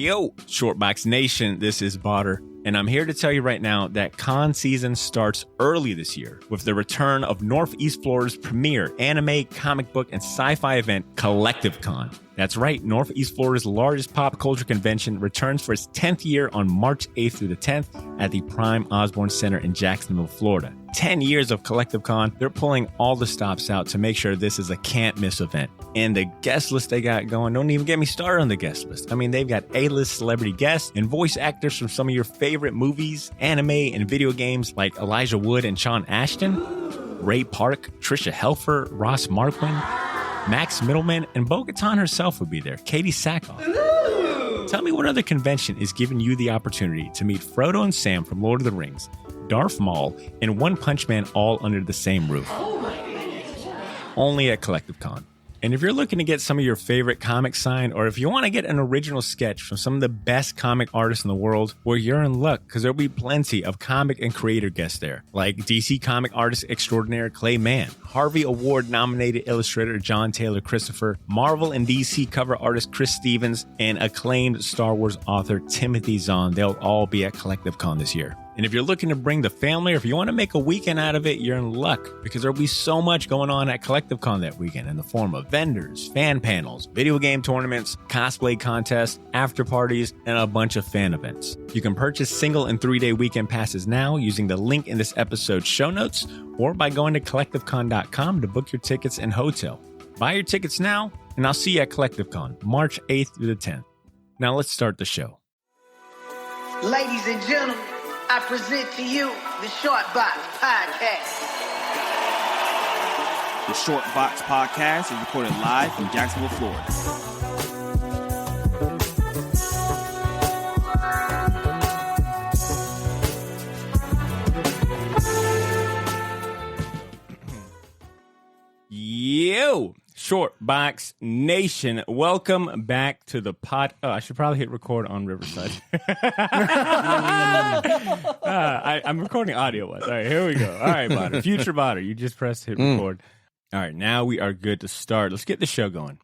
Yo, Shortbox Nation, this is Botter, and I'm here to tell you right now that con season starts early this year with the return of Northeast Florida's premier anime, comic book, and sci-fi event, Collective Con. That's right, Northeast Florida's largest pop culture convention returns for its 10th year on March 8th through the 10th at the Prime Osborne Center in Jacksonville, Florida. 10 years of Collective Con, they're pulling all the stops out to make sure this is a can't-miss event. And the guest list they got going, don't even get me started on the guest list. I mean, they've got A-list celebrity guests and voice actors from some of your favorite movies, anime, and video games like Elijah Wood and Sean Ashton, Ray Park, Trisha Helfer, Ross Marquand, Max Middleman, and Bo-Katan herself will be there, Katie Sackhoff. Tell me what other convention is giving you the opportunity to meet Frodo and Sam from Lord of the Rings, Darth Maul, and One Punch Man all under the same roof. Only at Collective Con. And if you're looking to get some of your favorite comics signed, or if you want to get an original sketch from some of the best comic artists in the world, well, you're in luck, because there'll be plenty of comic and creator guests there, like DC comic artist extraordinaire Clay Mann, Harvey Award-nominated illustrator John Taylor Christopher, Marvel and DC cover artist Chris Stevens, and acclaimed Star Wars author Timothy Zahn. They'll all be at Collective Con this year. And if you're looking to bring the family, or if you want to make a weekend out of it, you're in luck, because there'll be so much going on at Collective Con that weekend in the form of vendors, fan panels, video game tournaments, cosplay contests, after parties, and a bunch of fan events. You can purchase single and 3-day weekend passes now using the link in this episode's show notes, or by going to collectivecon.com to book your tickets and hotel. Buy your tickets now, and I'll see you at Collective Con, March 8th through the 10th. Now let's start the show. Ladies and gentlemen, I present to you the Short Box Podcast. The Short Box Podcast is recorded live from Jacksonville, Florida. Yo, Shortbox Nation, welcome back to the pod. Oh, I should probably hit record on Riverside. I'm recording audio-wise. All right, here we go. All right, Botter. Future Botter, you just pressed hit record. All right, now we are good to start. Let's get the show going.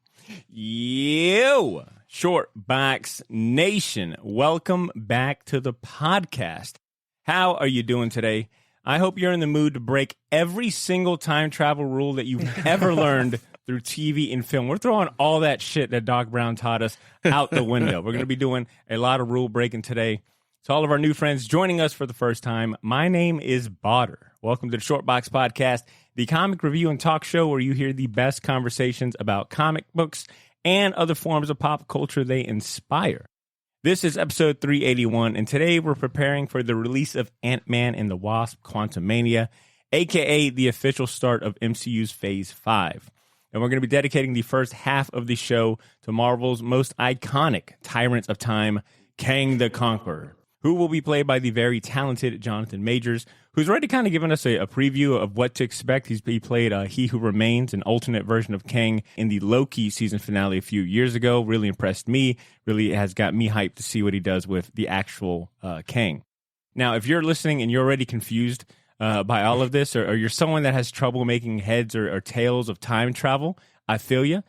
Yo, Shortbox Nation, welcome back to the podcast. How are you doing today? I hope you're in the mood to break every single time travel rule that you've ever learned through TV and film. We're throwing all that shit that Doc Brown taught us out the window. We're going to be doing a lot of rule breaking today. To all of our new friends joining us for the first time, my name is Botter. Welcome to the Shortbox Podcast, the comic review and talk show where you hear the best conversations about comic books and other forms of pop culture they inspire. This is episode 381, and today we're preparing for the release of Ant-Man and the Wasp: Quantumania, aka the official start of MCU's Phase 5. And we're going to be dedicating the first half of the show to Marvel's most iconic tyrant of time, Kang the Conqueror, who will be played by the very talented Jonathan Majors, who's already kind of given us a preview of what to expect. He played He Who Remains, an alternate version of Kang in the Loki season finale a few years ago. Really impressed me. Really has got me hyped to see what he does with the actual Kang. Now, if you're listening and you're already confused by all of this, or you're someone that has trouble making heads or tails of time travel, I feel you.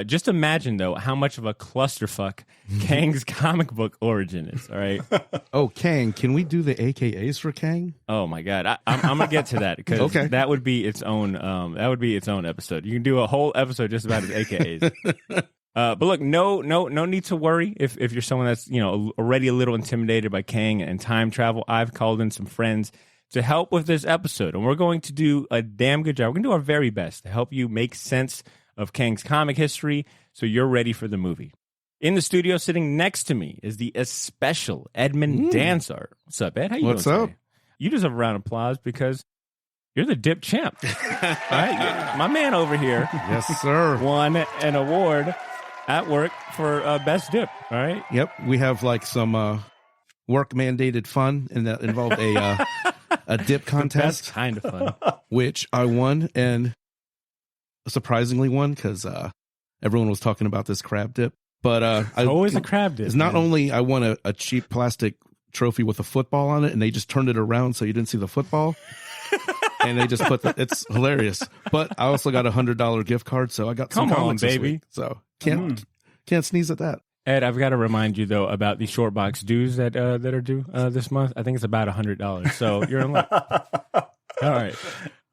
Just imagine, though, how much of a clusterfuck Kang's comic book origin is, all right? Oh, Kang. Can we do the AKAs for Kang? Oh, my God. I'm going to get to that, because that would be its own episode. You can do a whole episode just about his AKAs. But look, no need to worry if you're someone that's, already a little intimidated by Kang and time travel. I've called in some friends to help with this episode, and we're going to do a damn good job. We're going to do our very best to help you make sense of Kang's comic history so you're ready for the movie. In the studio, sitting next to me, is the special Edmund Danzart. What's up, Ed? How you doing today? You deserve a round of applause because you're the dip champ. All right? My man over here, yes, sir, won an award at work for best dip. All right? Yep. We have like some work-mandated fun, and that involved a dip contest. That's kind of fun. Which I won, and surprisingly won, because everyone was talking about this crab dip. But always a crab dip. It's not only I won a cheap plastic trophy with a football on it, and they just turned it around so you didn't see the football. And they just put it's hilarious. But I also got $100 gift card, so I got some comics this week. So can't sneeze at that. Ed, I've got to remind you though about the short box dues that are due this month. I think it's about $100. So you're in luck. All right.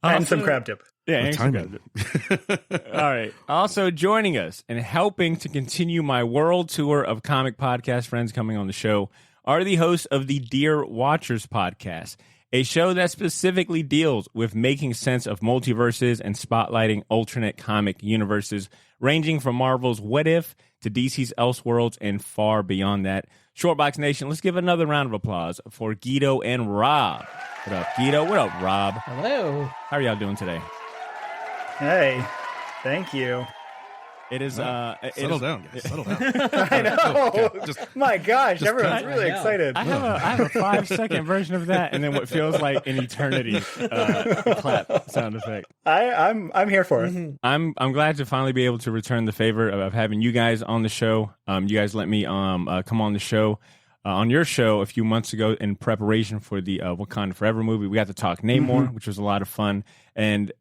And some crab dip. Yeah, and some crab dip. All right. Also joining us and helping to continue my world tour of comic podcast friends coming on the show are the hosts of the Dear Watchers podcast, a show that specifically deals with making sense of multiverses and spotlighting alternate comic universes, ranging from Marvel's What If to DC's Elseworlds and far beyond that. Shortbox Nation, let's give another round of applause for Guido and Rob. What up, Guido? What up, Rob? Hello. How are y'all doing today? Hey, thank you. It is settle down, guys. Settle down. I know. My gosh, just everyone's really excited. I have a 5-second version of that, and then what feels like an eternity clap sound effect. I'm here for it. I'm glad to finally be able to return the favor of having you guys on the show. You guys let me come on the show. On your show a few months ago in preparation for the Wakanda Forever movie. We got to talk Namor, which was a lot of fun. And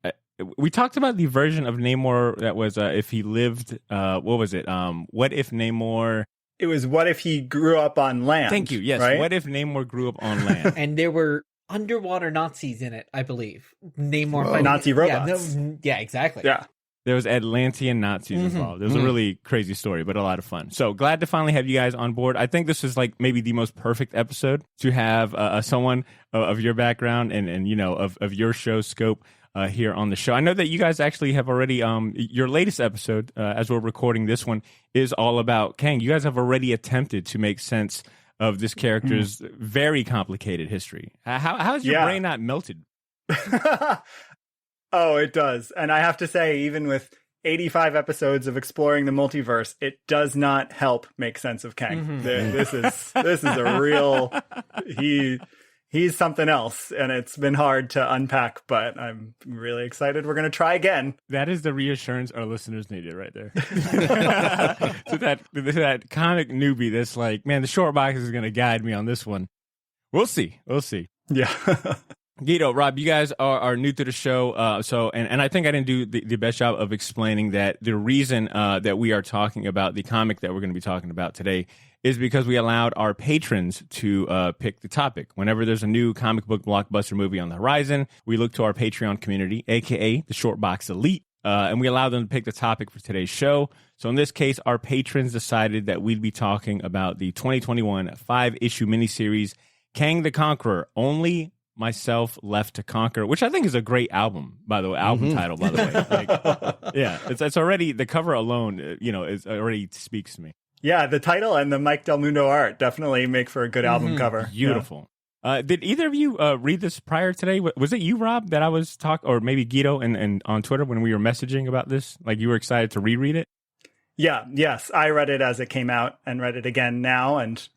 we talked about the version of Namor that was if he lived, what was it? What if Namor... It was what if he grew up on land? Thank you, yes. Right? What if Namor grew up on land? And there were underwater Nazis in it, I believe. Namor. Nazi robots. Yeah, exactly. Yeah. There was Atlantean Nazis involved. It was a really crazy story, but a lot of fun. So glad to finally have you guys on board. I think this is like maybe the most perfect episode to have someone of your background and you know of your show scope here on the show. I know that you guys actually have already your latest episode as we're recording this one is all about Kang. You guys have already attempted to make sense of this character's very complicated history. How has your brain not melted? Oh, it does. And I have to say, even with 85 episodes of exploring the multiverse, it does not help make sense of Kang. This is a real he's something else, and it's been hard to unpack, but I'm really excited. We're going to try again. That is the reassurance our listeners needed right there. to that comic newbie that's like, man, the short box is going to guide me on this one. We'll see. Yeah. Guido, Rob, you guys are new to the show, and I think I didn't do the best job of explaining that the reason that we are talking about the comic that we're going to be talking about today is because we allowed our patrons to pick the topic. Whenever there's a new comic book blockbuster movie on the horizon, we look to our Patreon community, aka the Shortbox Elite, and we allow them to pick the topic for today's show. So in this case, our patrons decided that we'd be talking about the 2021 5-issue miniseries, Kang the Conqueror, Only Myself Left to Conquer, which I think is a great album, by the way. Title, by the way. Like, yeah, it's already, the cover alone, is already speaks to me. Yeah, the title and the Mike Del Mundo art definitely make for a good album cover. Beautiful. Yeah. Did either of you read this prior today? Was it you, Rob, that I was or maybe Guido and on Twitter when we were messaging about this? Like you were excited to reread it? Yeah, yes. I read it as it came out and read it again now and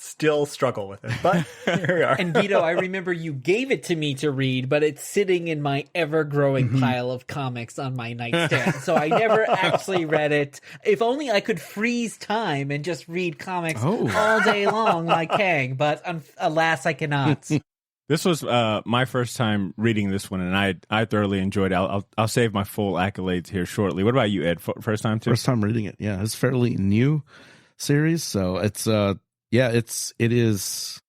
still struggle with it, but here we are. And Guido, I remember you gave it to me to read, but it's sitting in my ever-growing pile of comics on my nightstand, so I never actually read it. If only I could freeze time and just read comics all day long like Kang, but alas, I cannot. This was my first time reading this one, and I thoroughly enjoyed it. I'll save my full accolades here shortly. What about you, Ed? First time too? First time reading it, yeah. It's fairly new series, so it's... it is,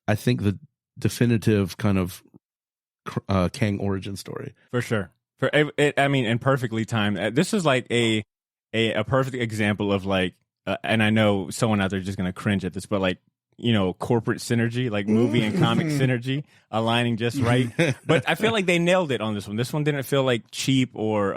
I think, the definitive kind of Kang origin story. For sure. And perfectly timed. This is like a perfect example of like, and I know someone out there is just going to cringe at this, but like, corporate synergy, like movie and comic synergy aligning just right. But I feel like they nailed it on this one. This one didn't feel like cheap or,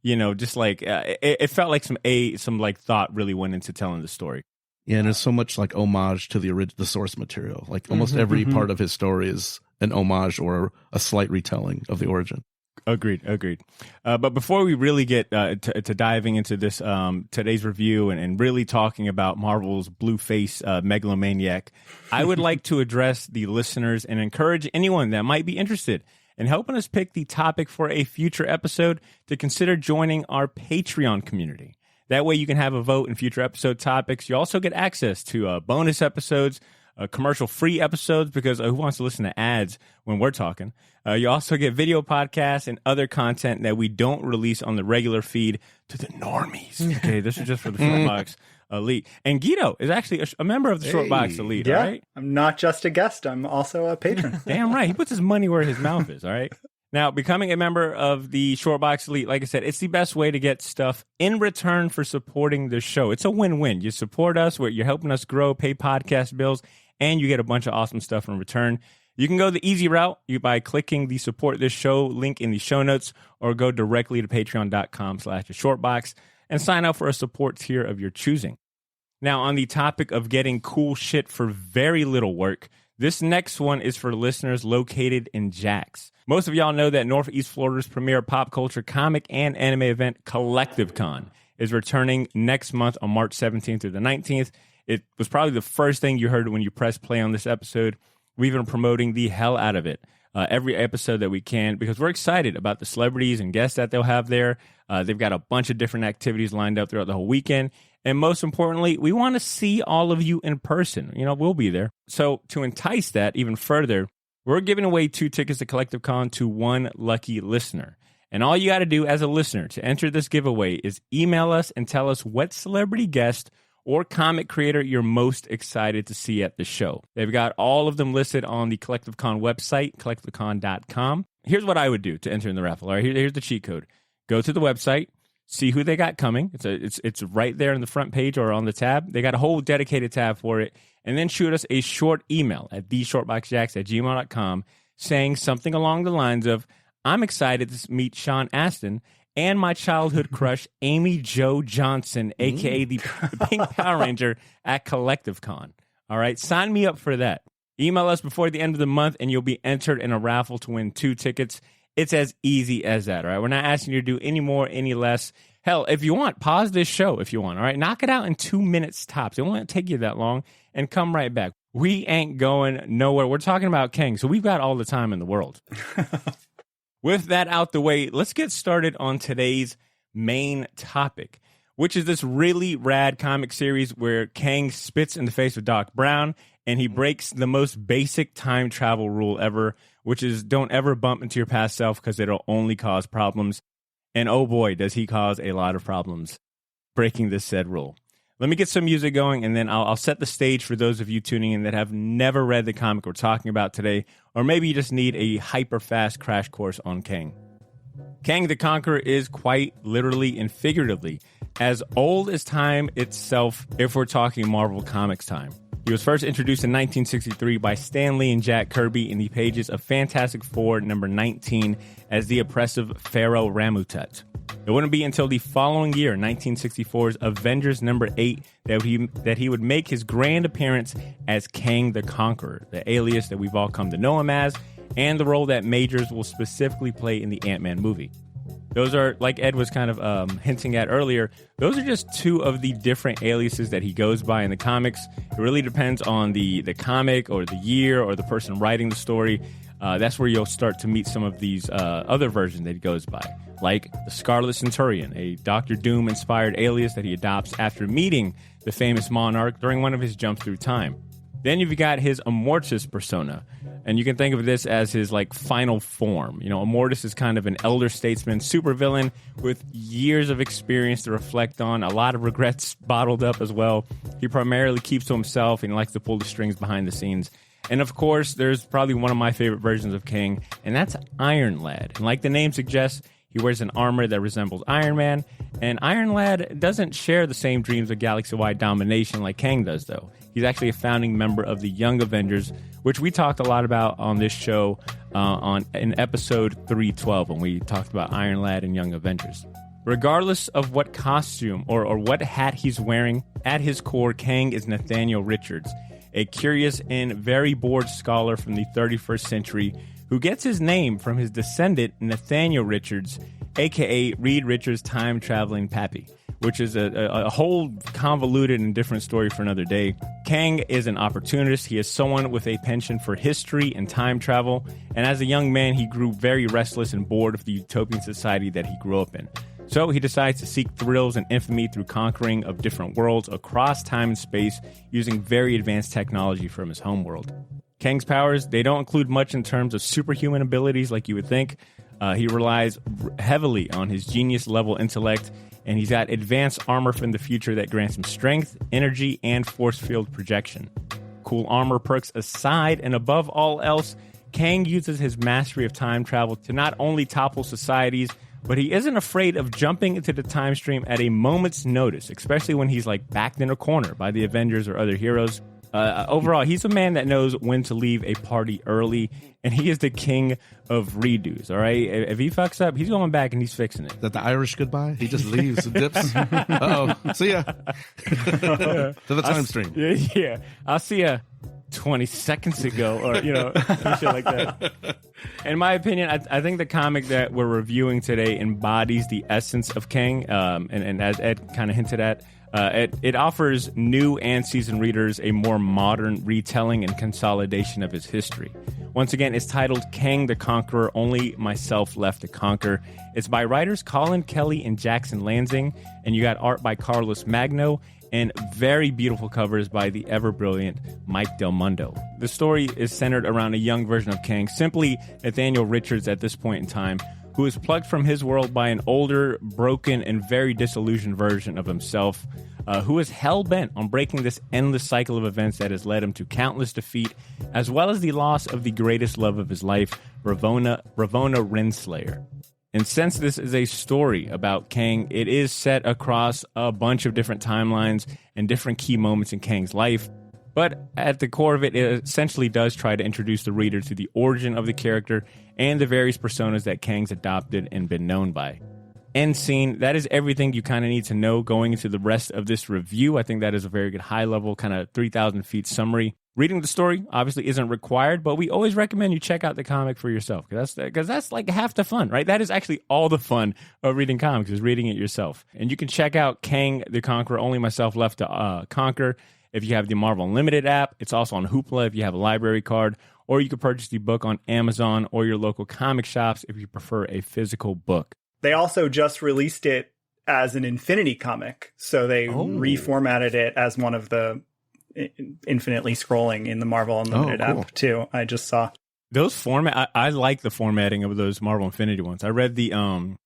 just like, it felt like some like thought really went into telling the story. Yeah, and there's so much like homage to the source material. Like almost every part of his story is an homage or a slight retelling of the origin. Agreed. But before we really get to diving into this today's review and really talking about Marvel's blue face megalomaniac, I would like to address the listeners and encourage anyone that might be interested in helping us pick the topic for a future episode to consider joining our Patreon community. That way you can have a vote in future episode topics. You also get access to bonus episodes, commercial-free episodes, because who wants to listen to ads when we're talking? You also get video podcasts and other content that we don't release on the regular feed to the normies. Okay, this is just for the front box Elite. And Guido is actually a member of the Short Box Elite, Yeah, all right? I'm not just a guest. I'm also a patron. Damn right. He puts his money where his mouth is, all right? Now, becoming a member of the Short Box Elite, like I said, it's the best way to get stuff in return for supporting the show. It's a win-win. You support us, you're helping us grow, pay podcast bills, and you get a bunch of awesome stuff in return. You can go the easy route by clicking the support this show link in the show notes, or go directly to patreon.com/shortbox and sign up for a support tier of your choosing. Now, on the topic of getting cool shit for very little work, this next one is for listeners located in Jax. Most of y'all know that Northeast Florida's premier pop culture comic and anime event, Collective Con, is returning next month on March 17th through the 19th. It was probably the first thing you heard when you pressed play on this episode. We've been promoting the hell out of it every episode that we can, because we're excited about the celebrities and guests that they'll have there. They've got a bunch of different activities lined up throughout the whole weekend. And most importantly, we want to see all of you in person. You know, we'll be there. So to entice that even further, we're giving away 2 tickets to Collective Con to one lucky listener. And all you got to do as a listener to enter this giveaway is email us and tell us what celebrity guest or comic creator you're most excited to see at the show. They've got all of them listed on the Collective Con website, collectivecon.com. Here's what I would do to enter in the raffle. All right, here's the cheat code. Go to the website, see who they got coming. It's right there on the front page or on the tab. They got a whole dedicated tab for it. And then shoot us a short email at theshortboxjacks@gmail.com saying something along the lines of, I'm excited to meet Sean Astin and my childhood crush, Amy Jo Johnson, a.k.a. the Pink Power Ranger at Collective Con. All right, sign me up for that. Email us before the end of the month, and you'll be entered in a raffle to win 2 tickets. It's as easy as that, all right? We're not asking you to do any more, any less. Hell, if you want, pause this show if you want, all right? Knock it out in 2 minutes tops. It won't take you that long, and come right back. We ain't going nowhere. We're talking about Kang, so we've got all the time in the world. With that out the way, let's get started on today's main topic, which is this really rad comic series where Kang spits in the face of Doc Brown, and he breaks the most basic time travel rule ever, which is don't ever bump into your past self because it'll only cause problems. And oh boy, does he cause a lot of problems breaking this said rule. Let me get some music going, and then I'll set the stage for those of you tuning in that have never read the comic we're talking about today, or maybe you just need a hyper-fast crash course on Kang. Kang the Conqueror is quite literally and figuratively as old as time itself if we're talking Marvel Comics time. He was first introduced in 1963 by Stan Lee and Jack Kirby in the pages of Fantastic Four number 19 as the oppressive Pharaoh Ramutut. It wouldn't be until the following year, 1964's Avengers number 8, that he would make his grand appearance as Kang the Conqueror, the alias that we've all come to know him as, and the role that Majors will specifically play in the Ant-Man movie. Those are, like Ed was kind of hinting at earlier, those are just 2 of the different aliases that he goes by in the comics. It really depends on the comic or the year or the person writing the story. That's where you'll start to meet some of these other versions that he goes by, like the Scarlet Centurion, a Doctor Doom-inspired alias that he adopts after meeting the famous monarch during one of his jumps through time. Then you've got his Immortus persona, and you can think of this as his final form. You know, Immortus is kind of an elder statesman supervillain with years of experience to reflect on, a lot of regrets bottled up as well. He primarily keeps to himself and likes to pull the strings behind the scenes. And of course, there's probably one of my favorite versions of Kang, and that's Iron Lad. And like the name suggests, he wears an armor that resembles Iron Man, and Iron Lad doesn't share the same dreams of galaxy-wide domination like Kang does, though. He's actually a founding member of the Young Avengers, which we talked a lot about on this show in episode 312 when we talked about Iron Lad and Young Avengers. Regardless of what costume or what hat he's wearing, at his core, Kang is Nathaniel Richards, a curious and very bored scholar from the 31st century who gets his name from his descendant, Nathaniel Richards, a.k.a. Reed Richards' time-traveling pappy, which is a whole convoluted and different story for another day. Kang is an opportunist. He is someone with a penchant for history and time travel, and as a young man, he grew very restless and bored of the utopian society that he grew up in. So he decides to seek thrills and infamy through conquering of different worlds across time and space using very advanced technology from his homeworld. Kang's powers, they don't include much in terms of superhuman abilities like you would think. He relies heavily on his genius-level intellect and he's got advanced armor from the future that grants him strength, energy, and force field projection. Cool armor perks aside, and above all else, Kang uses his mastery of time travel to not only topple societies, but he isn't afraid of jumping into the time stream at a moment's notice, especially when he's like backed in a corner by the Avengers or other heroes. Overall, he's a man that knows when to leave a party early, and he is the king of redos, all right? If he fucks up, he's going back and he's fixing it. Is that the Irish goodbye? He just leaves and dips. Uh-oh. See ya. To the time stream. Yeah. I'll see ya 20 seconds ago, or, some shit like that. In my opinion, I think the comic that we're reviewing today embodies the essence of Kang, and as Ed kind of hinted at, it offers new and seasoned readers a more modern retelling and consolidation of his history. Once again, it's titled Kang the Conqueror, Only Myself Left to Conquer. It's by writers Colin Kelly and Jackson Lansing, and you got art by Carlos Magno, and very beautiful covers by the ever-brilliant Mike Del Mundo. The story is centered around a young version of Kang, simply Nathaniel Richards at this point in time, who is plucked from his world by an older, broken, and very disillusioned version of himself, who is hell-bent on breaking this endless cycle of events that has led him to countless defeat, as well as the loss of the greatest love of his life, Ravonna Renslayer. And since this is a story about Kang, it is set across a bunch of different timelines and different key moments in Kang's life. But at the core of it, it essentially does try to introduce the reader to the origin of the character and the various personas that Kang's adopted and been known by. End scene, that is everything you kind of need to know going into the rest of this review. I think that is a very good high-level, kind of 3,000 feet summary. Reading the story obviously isn't required, but we always recommend you check out the comic for yourself, because that's like half the fun, right? That is actually all the fun of reading comics, is reading it yourself. And you can check out Kang the Conqueror, Only Myself Left to Conquer, if you have the Marvel Unlimited app. It's also on Hoopla if you have a library card, or you can purchase the book on Amazon or your local comic shops if you prefer a physical book. They also just released it as an Infinity comic, so they reformatted it as one of the infinitely scrolling in the Marvel Unlimited app too. I just saw those I like the formatting of those Marvel Infinity ones. I read the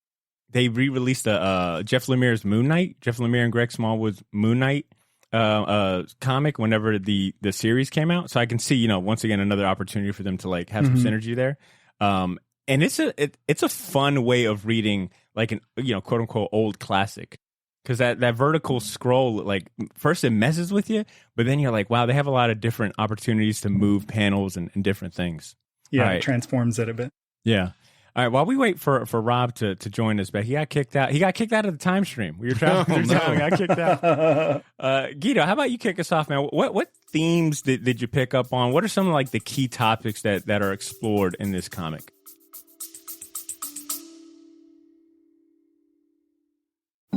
they re-released Jeff Lemire's Moon Knight, Jeff Lemire and Greg Smallwood's Moon Knight comic whenever the series came out. So I can see, once again, another opportunity for them to like have some synergy there. And it's a fun way of reading like an quote unquote old classic. Because that vertical scroll, like, first it messes with you, but then you're like, wow, they have a lot of different opportunities to move panels and different things. Yeah, it transforms it a bit. Yeah. All right, while we wait for Rob to join us, but he got kicked out. He got kicked out of the time stream. We were traveling through time, got kicked out. Guido, how about you kick us off, man? What themes did you pick up on? What are some of like the key topics that are explored in this comic?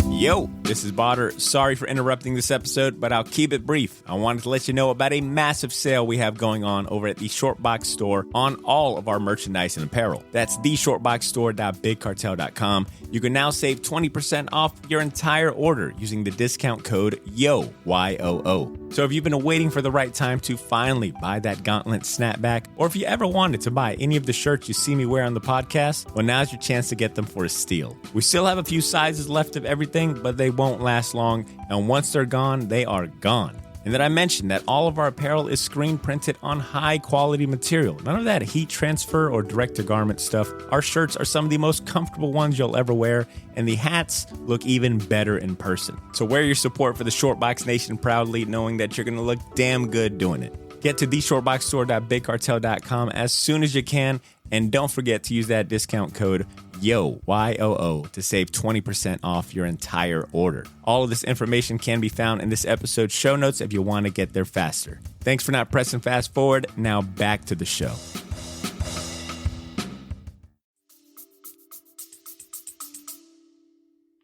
Yo, this is Botter. Sorry for interrupting this episode, but I'll keep it brief. I wanted to let you know about a massive sale we have going on over at the Shortbox store on all of our merchandise and apparel. That's theshortboxstore.bigcartel.com. You can now save 20% off your entire order using the discount code YOO, Y-O-O. So if you've been waiting for the right time to finally buy that gauntlet snapback, or if you ever wanted to buy any of the shirts you see me wear on the podcast, well, now's your chance to get them for a steal. We still have a few sizes left of everything, but they won't last long, and once they're gone, they are gone. And then I mentioned that all of our apparel is screen printed on high quality material. None of that heat transfer or direct to garment stuff. Our shirts are some of the most comfortable ones you'll ever wear, and the hats look even better in person. So wear your support for the Shortbox Nation proudly, knowing that you're going to look damn good doing it. Get to theshortboxstore.bigcartel.com as soon as you can, and don't forget to use that discount code YOO, Y-O-O, to save 20% off your entire order. All of this information can be found in this episode's show notes if you want to get there faster. Thanks for not pressing fast forward. Now back to the show.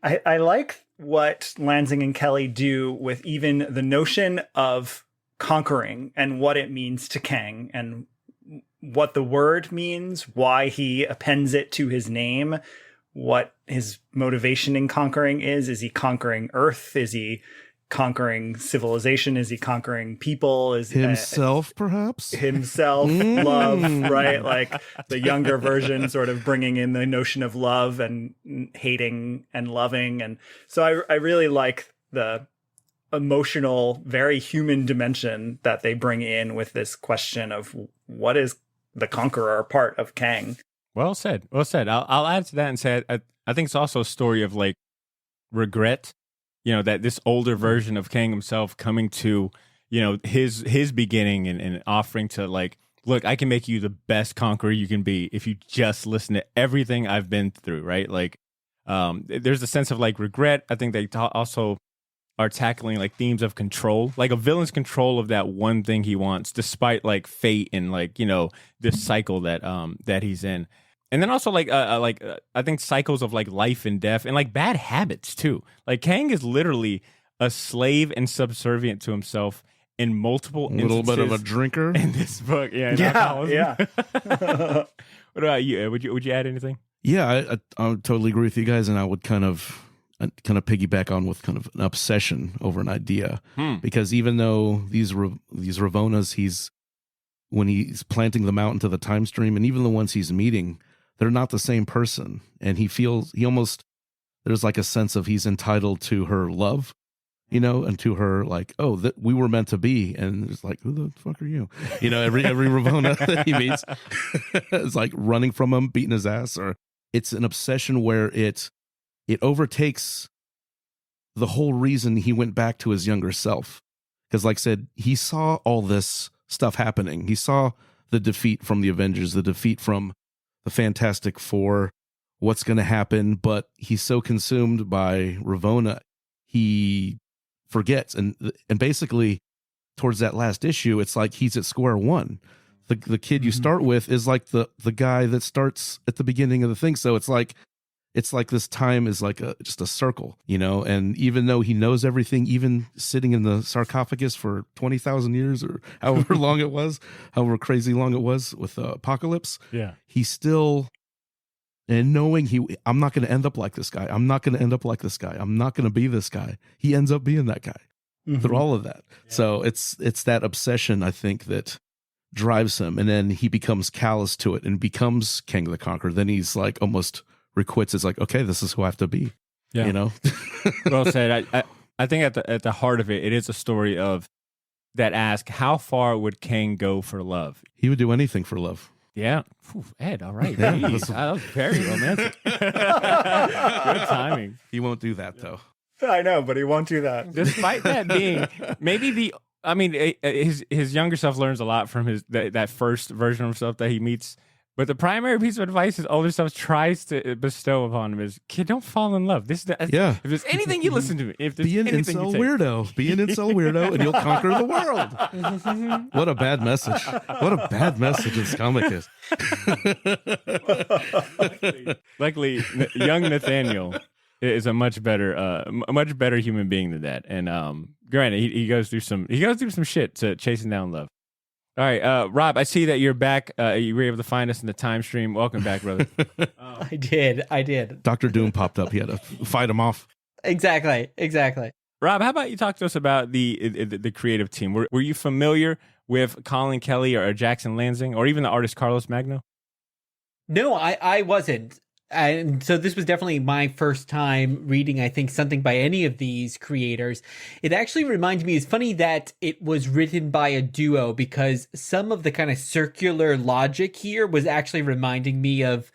I like what Lansing and Kelly do with even the notion of conquering and what it means to Kang and what the word means, why he appends it to his name, what his motivation in conquering is. Is he conquering Earth? Is he conquering civilization? Is he conquering people? Is Himself, perhaps? Himself, love, right? Like the younger version sort of bringing in the notion of love and hating and loving. And so I really like the emotional, very human dimension that they bring in with this question of what is the Conqueror part of Kang. Well said. Well said. I'll add to that and say I think it's also a story of like regret. You know, that this older version of Kang himself coming to, you know, his beginning and offering to like, look, I can make you the best conqueror you can be if you just listen to everything I've been through, right? Like, there's a sense of like regret. I think they also are tackling like themes of control, like a villain's control of that one thing he wants, despite like fate and like, you know, this cycle that he's in. And then also I think cycles of like life and death and like bad habits too. Like Kang is literally a slave and subservient to himself in multiple instances. A little bit of a drinker in this book. Yeah. Yeah. What about you, Ed? Would you add anything? Yeah, I would totally agree with you guys, and I would kind of piggyback on with kind of an obsession over an idea, because even though these Ravonas, when he's planting them out into the time stream, and even the ones he's meeting, they're not the same person, and there's like a sense of he's entitled to her love, you know, and to her like, oh, that we were meant to be, and it's like, who the fuck are you? You know, every Ravona that he meets is like running from him, beating his ass, or it's an obsession where it overtakes the whole reason he went back to his younger self, because like I said, he saw all this stuff happening. He saw the defeat from the Avengers, the defeat from the Fantastic Four, what's going to happen, but he's so consumed by Ravonna, he forgets. And basically, towards that last issue, it's like he's at square one. The kid you start with is like the guy that starts at the beginning of the thing. So it's like this time is like just a circle, you know, and even though he knows everything, even sitting in the sarcophagus for 20,000 years or however long it was, however crazy long it was with Apocalypse, he's still, and knowing I'm not going to end up like this guy. I'm not going to end up like this guy. I'm not going to be this guy. He ends up being that guy through all of that. Yeah. So it's that obsession, I think, that drives him. And then he becomes callous to it and becomes Kang the Conqueror. Then he's like almost requits. It's like, okay, this is who I have to be. Yeah. You know? Well said. I think at the heart of it is a story of that ask, how far would Kang go for love? He would do anything for love. Yeah. Whew, Ed, all right. That was very romantic. Good timing. He won't do that, though. I know, but he won't do that. Despite that being maybe his younger self learns a lot from that first version of himself that he meets. But the primary piece of advice his older self tries to bestow upon him is, kid, don't fall in love. If there's anything you listen to, be an incel weirdo. Be an incel weirdo, and you'll conquer the world. What a bad message. What a bad message this comic is. Luckily, young Nathaniel is a much better human being than that. And granted, he goes through some shit to chasing down love. All right, Rob, I see that you're back. You were able to find us in the time stream. Welcome back, brother. I did. Dr. Doom popped up. He had to fight him off. Exactly. Rob, how about you talk to us about the creative team? Were you familiar with Colin Kelly or Jackson Lansing or even the artist Carlos Magno? No, I wasn't. And so this was definitely my first time reading, I think, something by any of these creators. It actually reminds me, it's funny that it was written by a duo, because some of the kind of circular logic here was actually reminding me of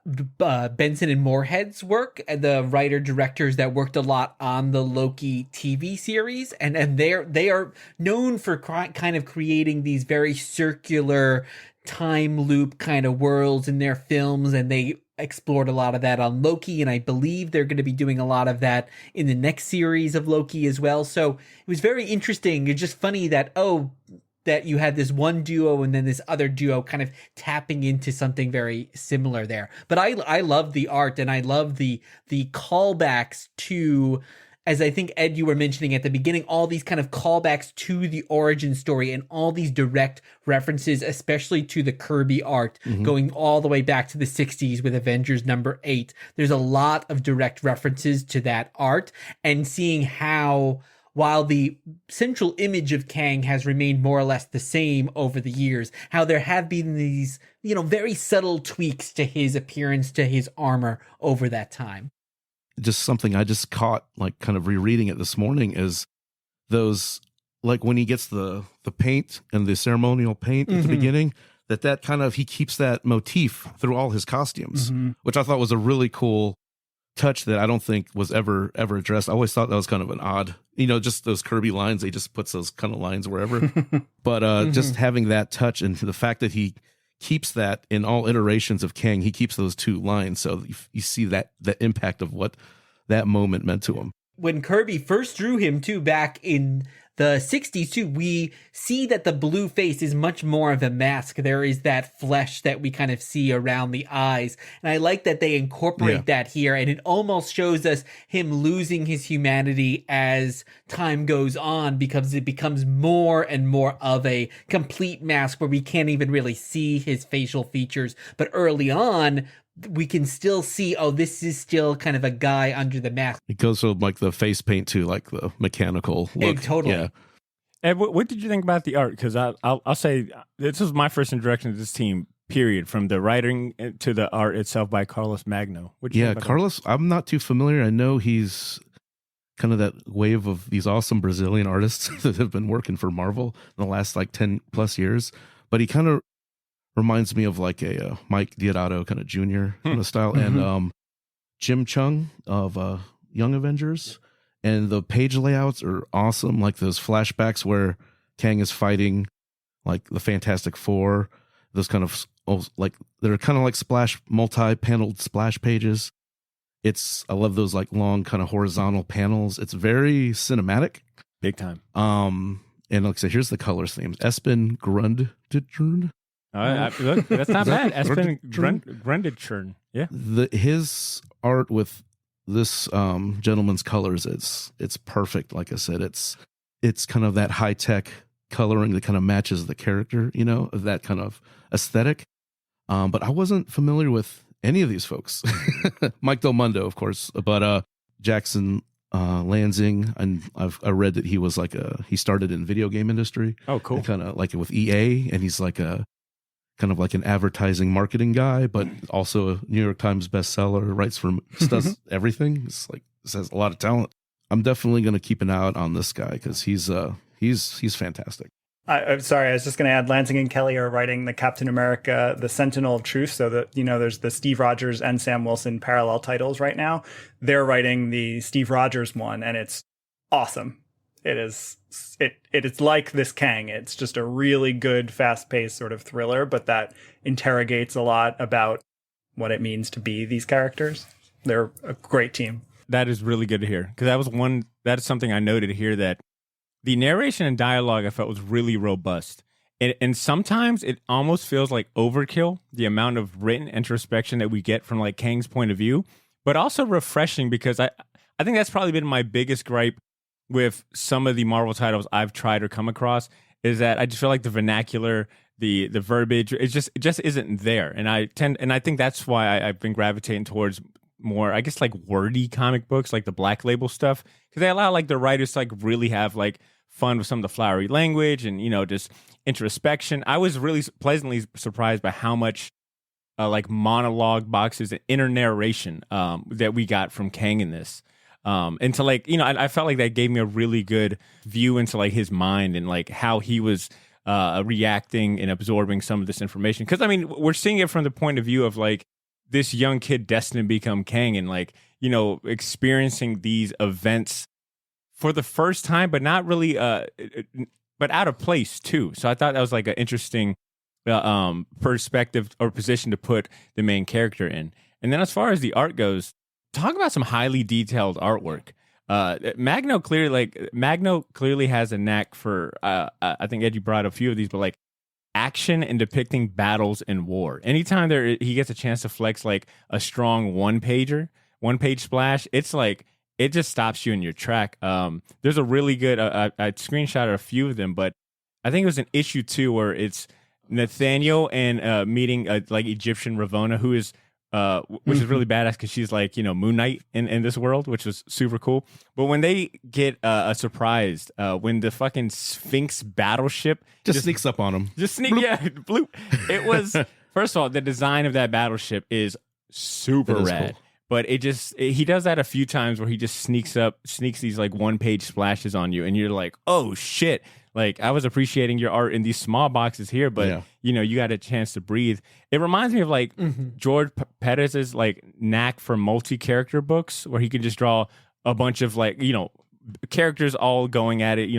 Benson and Moorhead's work, the writer-directors that worked a lot on the Loki TV series. And they are known for kind of creating these very circular time loop kind of worlds in their films, and they explored a lot of that on Loki, and I believe they're going to be doing a lot of that in the next series of Loki as well. So it was very interesting. It's just funny that that you had this one duo and then this other duo kind of tapping into something very similar there. But I love the art, and I love the callbacks to, as I think, Ed, you were mentioning at the beginning, all these kind of callbacks to the origin story and all these direct references, especially to the Kirby art, going all the way back to the 60s with Avengers #8. There's a lot of direct references to that art, and seeing how while the central image of Kang has remained more or less the same over the years, how there have been these, very subtle tweaks to his appearance, to his armor over that time. Just something I just caught, like kind of rereading it this morning, is those, like when he gets the paint and the ceremonial paint at the beginning, that kind of, he keeps that motif through all his costumes, which I thought was a really cool touch that I don't think was ever addressed. I always thought that was kind of an odd, just those Kirby lines, he just puts those kind of lines wherever. But just having that touch, and the fact that he keeps that in all iterations of Kang, he keeps those two lines, so you see that the impact of what that moment meant to him. When Kirby first drew him too, back in the 60s too, we see that the blue face is much more of a mask. There is that flesh that we kind of see around the eyes. And I like that they incorporate that here. And it almost shows us him losing his humanity as time goes on, because it becomes more and more of a complete mask where we can't even really see his facial features. But early on, we can still see, this is still kind of a guy under the mask. It goes from like the face paint to like the mechanical look. Totally. Yeah. Ed, what did you think about the art? Because I'll say this was my first introduction to this team, period, from the writing to the art itself by Carlos Magno. Carlos, I'm not too familiar. I know he's kind of that wave of these awesome Brazilian artists that have been working for Marvel in the last like 10 plus years, but he kind of reminds me of like a Mike Deodato kind of junior kind of style, and Jim Chung of Young Avengers. And the page layouts are awesome, like those flashbacks where Kang is fighting like the Fantastic Four, those kind of like, they're kind of like multi-paneled splash pages. I love those like long kind of horizontal panels. It's very cinematic. Big time. And like I said, here's the color themes. Espen Grundtjern. Look, that's not bad. Espen Grundtjern. Yeah. His art with this gentleman's colors, it's perfect. Like I said, it's kind of that high tech coloring that kind of matches the character, of that kind of aesthetic. But I wasn't familiar with any of these folks. Mike Del Mundo, of course, but Jackson Lansing, and I read that he was he started in video game industry. Oh, cool. Kind of like with EA, and he's like kind of like an advertising marketing guy, but also a New York Times bestseller, does everything. It's like, this has a lot of talent. I'm definitely going to keep an eye out on this guy, because he's fantastic. I'm sorry, I was just going to add, Lansing and Kelly are writing the Captain America, the Sentinel of Truth, so that, there's the Steve Rogers and Sam Wilson parallel titles right now. They're writing the Steve Rogers one, and it's awesome. It is like this Kang. It's just a really good, fast-paced sort of thriller, but that interrogates a lot about what it means to be these characters. They're a great team. That is really good to hear, because that is something I noted here, that the narration and dialogue I felt was really robust. And sometimes it almost feels like overkill, the amount of written introspection that we get from like Kang's point of view, but also refreshing, because I think that's probably been my biggest gripe with some of the Marvel titles I've tried or come across, is that I just feel like the vernacular, the verbiage, it just isn't there. And I think that's why I've been gravitating towards more, I guess, like wordy comic books, like the Black Label stuff, because they allow like the writers to like really have like fun with some of the flowery language and, just introspection. I was really pleasantly surprised by how much like monologue boxes and inner narration that we got from Kang in this. And to like, I felt like that gave me a really good view into like his mind and like how he was reacting and absorbing some of this information. Because, I mean, we're seeing it from the point of view of like this young kid destined to become Kang, and like, experiencing these events for the first time, but not really, but out of place too. So I thought that was like an interesting perspective or position to put the main character in. And then as far as the art goes, talk about some highly detailed artwork. Magno clearly has a knack for, I think Edgy brought a few of these, but like action and depicting battles and war. Anytime he gets a chance to flex like a strong one page splash, it's like, it just stops you in your track. There's a really good, I screenshotted a few of them, but I think it was an issue 2 where it's Nathaniel and meeting like Egyptian Ravonna, who is which is really badass because she's like, Moon Knight in this world, which was super cool. But when they get surprised, when the fucking Sphinx battleship just sneaks up on him. Just sneak, bloop. It was, first of all, the design of that battleship is super rad. Cool. But he does that a few times where he just sneaks these like 1-page splashes on you, and you're like, oh shit. Like, I was appreciating your art in these small boxes here, but you got a chance to breathe. It reminds me of like George Perez's like knack for multi-character books, where he can just draw a bunch of like, characters all going at it,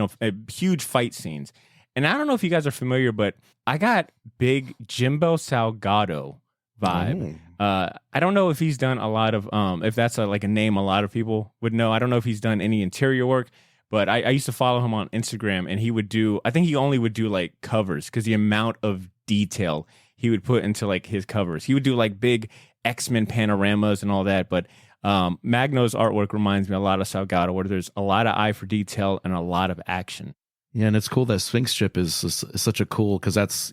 huge fight scenes. And I don't know if you guys are familiar, but I got big Jimbo Salgado vibe. I don't know if he's done a lot of, if that's like a name a lot of people would know. I don't know if he's done any interior work. But I used to follow him on Instagram, and I think he only would do like covers because the amount of detail he would put into like his covers. He would do like big X-Men panoramas and all that. But Magno's artwork reminds me a lot of Salgado, where there's a lot of eye for detail and a lot of action. Yeah, and it's cool that Sphinx ship is such a cool, because that's,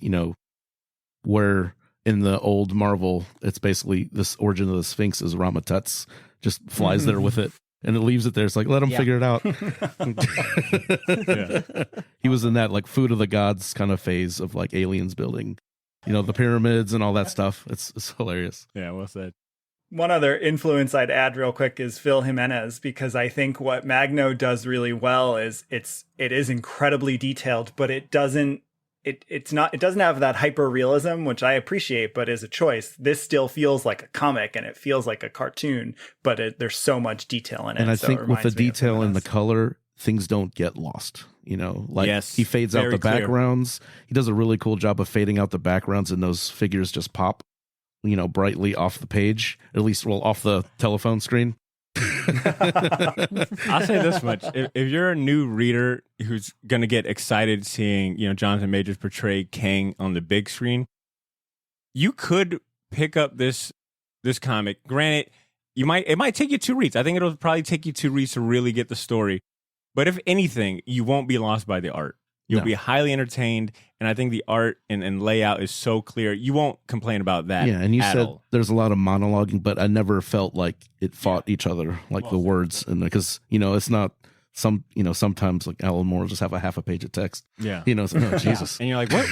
where in the old Marvel, it's basically this origin of the Sphinx is Rama Tut just flies there with it. And it leaves it there. It's like, let him figure it out. He was in that like food of the gods kind of phase of like aliens building, the pyramids and all that stuff. It's hilarious. Yeah, well said. One other influence I'd add real quick is Phil Jimenez, because I think what Magno does really well is it is incredibly detailed, but it doesn't have that hyper realism, which I appreciate, but is a choice. This still feels like a comic, and it feels like a cartoon, but there's so much detail in it. And I think with the detail and the color, things don't get lost. He fades out the backgrounds. He does a really cool job of fading out the backgrounds, and those figures just pop, brightly off the page, at least, off the telephone screen. I'll say this much: if you're a new reader who's gonna get excited seeing Jonathan Majors portray Kang on the big screen, you could pick up this comic. Granted, it might take you 2 reads. I think it'll probably take you 2 reads to really get the story. But if anything, you won't be lost by the art. You'll be highly entertained, and I think the art and layout is so clear. You won't complain about that. Yeah, and you said there's a lot of monologuing, but I never felt like it fought each other, like the words, and because it's not sometimes like Alan Moore will just have a half a page of text. Yeah, Jesus, and you're like, what?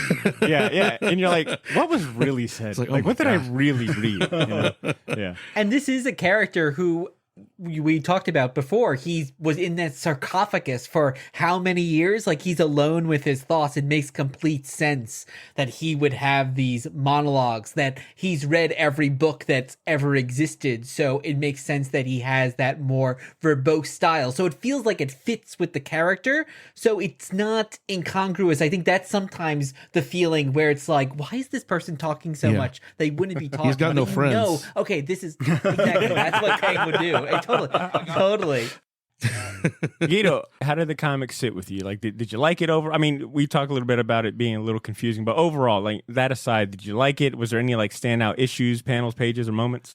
yeah, and you're like, what was really said? It's like, what did I really read? Yeah, and this is a character who we talked about before. He was in that sarcophagus for how many years? Like, he's alone with his thoughts. It makes complete sense that he would have these monologues, that he's read every book that's ever existed. So it makes sense that he has that more verbose style. So it feels like it fits with the character. So it's not incongruous. I think that's sometimes the feeling where it's like, why is this person talking so much? They wouldn't be talking. He's got no friends. Okay, this is exactly, that's what Kang would do. Totally. Guido, how did the comic sit with you? Like, did you like it over? I mean, we talked a little bit about it being a little confusing, but overall, like, that aside, did you like it? Was there any like standout issues, panels, pages, or moments?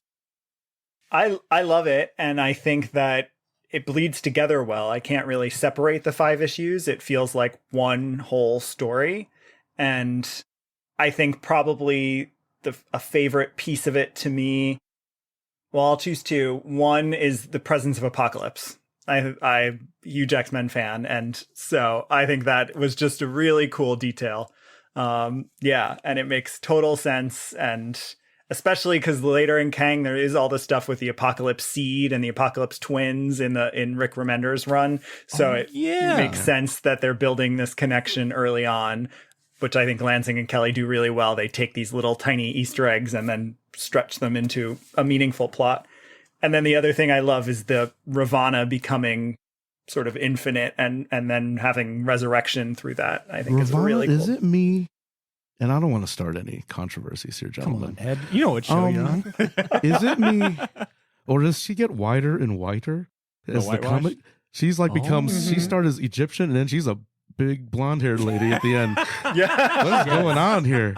I love it, and I think that it bleeds together well. I can't really separate the 5 issues. It feels like one whole story, and I think probably a favorite piece of it to me. Well, I'll choose 2. One is the presence of Apocalypse. I'm a huge X-Men fan, and so I think that was just a really cool detail. And it makes total sense, and especially because later in Kang, there is all the stuff with the Apocalypse Seed and the Apocalypse Twins in Rick Remender's run. So it makes sense that they're building this connection early on, which I think Lansing and Kelly do really well. They take these little tiny Easter eggs and then stretch them into a meaningful plot. And then the other thing I love is the Ravana becoming sort of infinite and then having resurrection through that. I think is really cool. Is it me? And I don't want to start any controversies here, gentlemen. Come on, Ed. You know what show you're on. Is it me? Or does she get whiter and whiter as the comic? She's like she started as Egyptian, and then she's a big blonde-haired lady at the end. Yeah. What is going on here?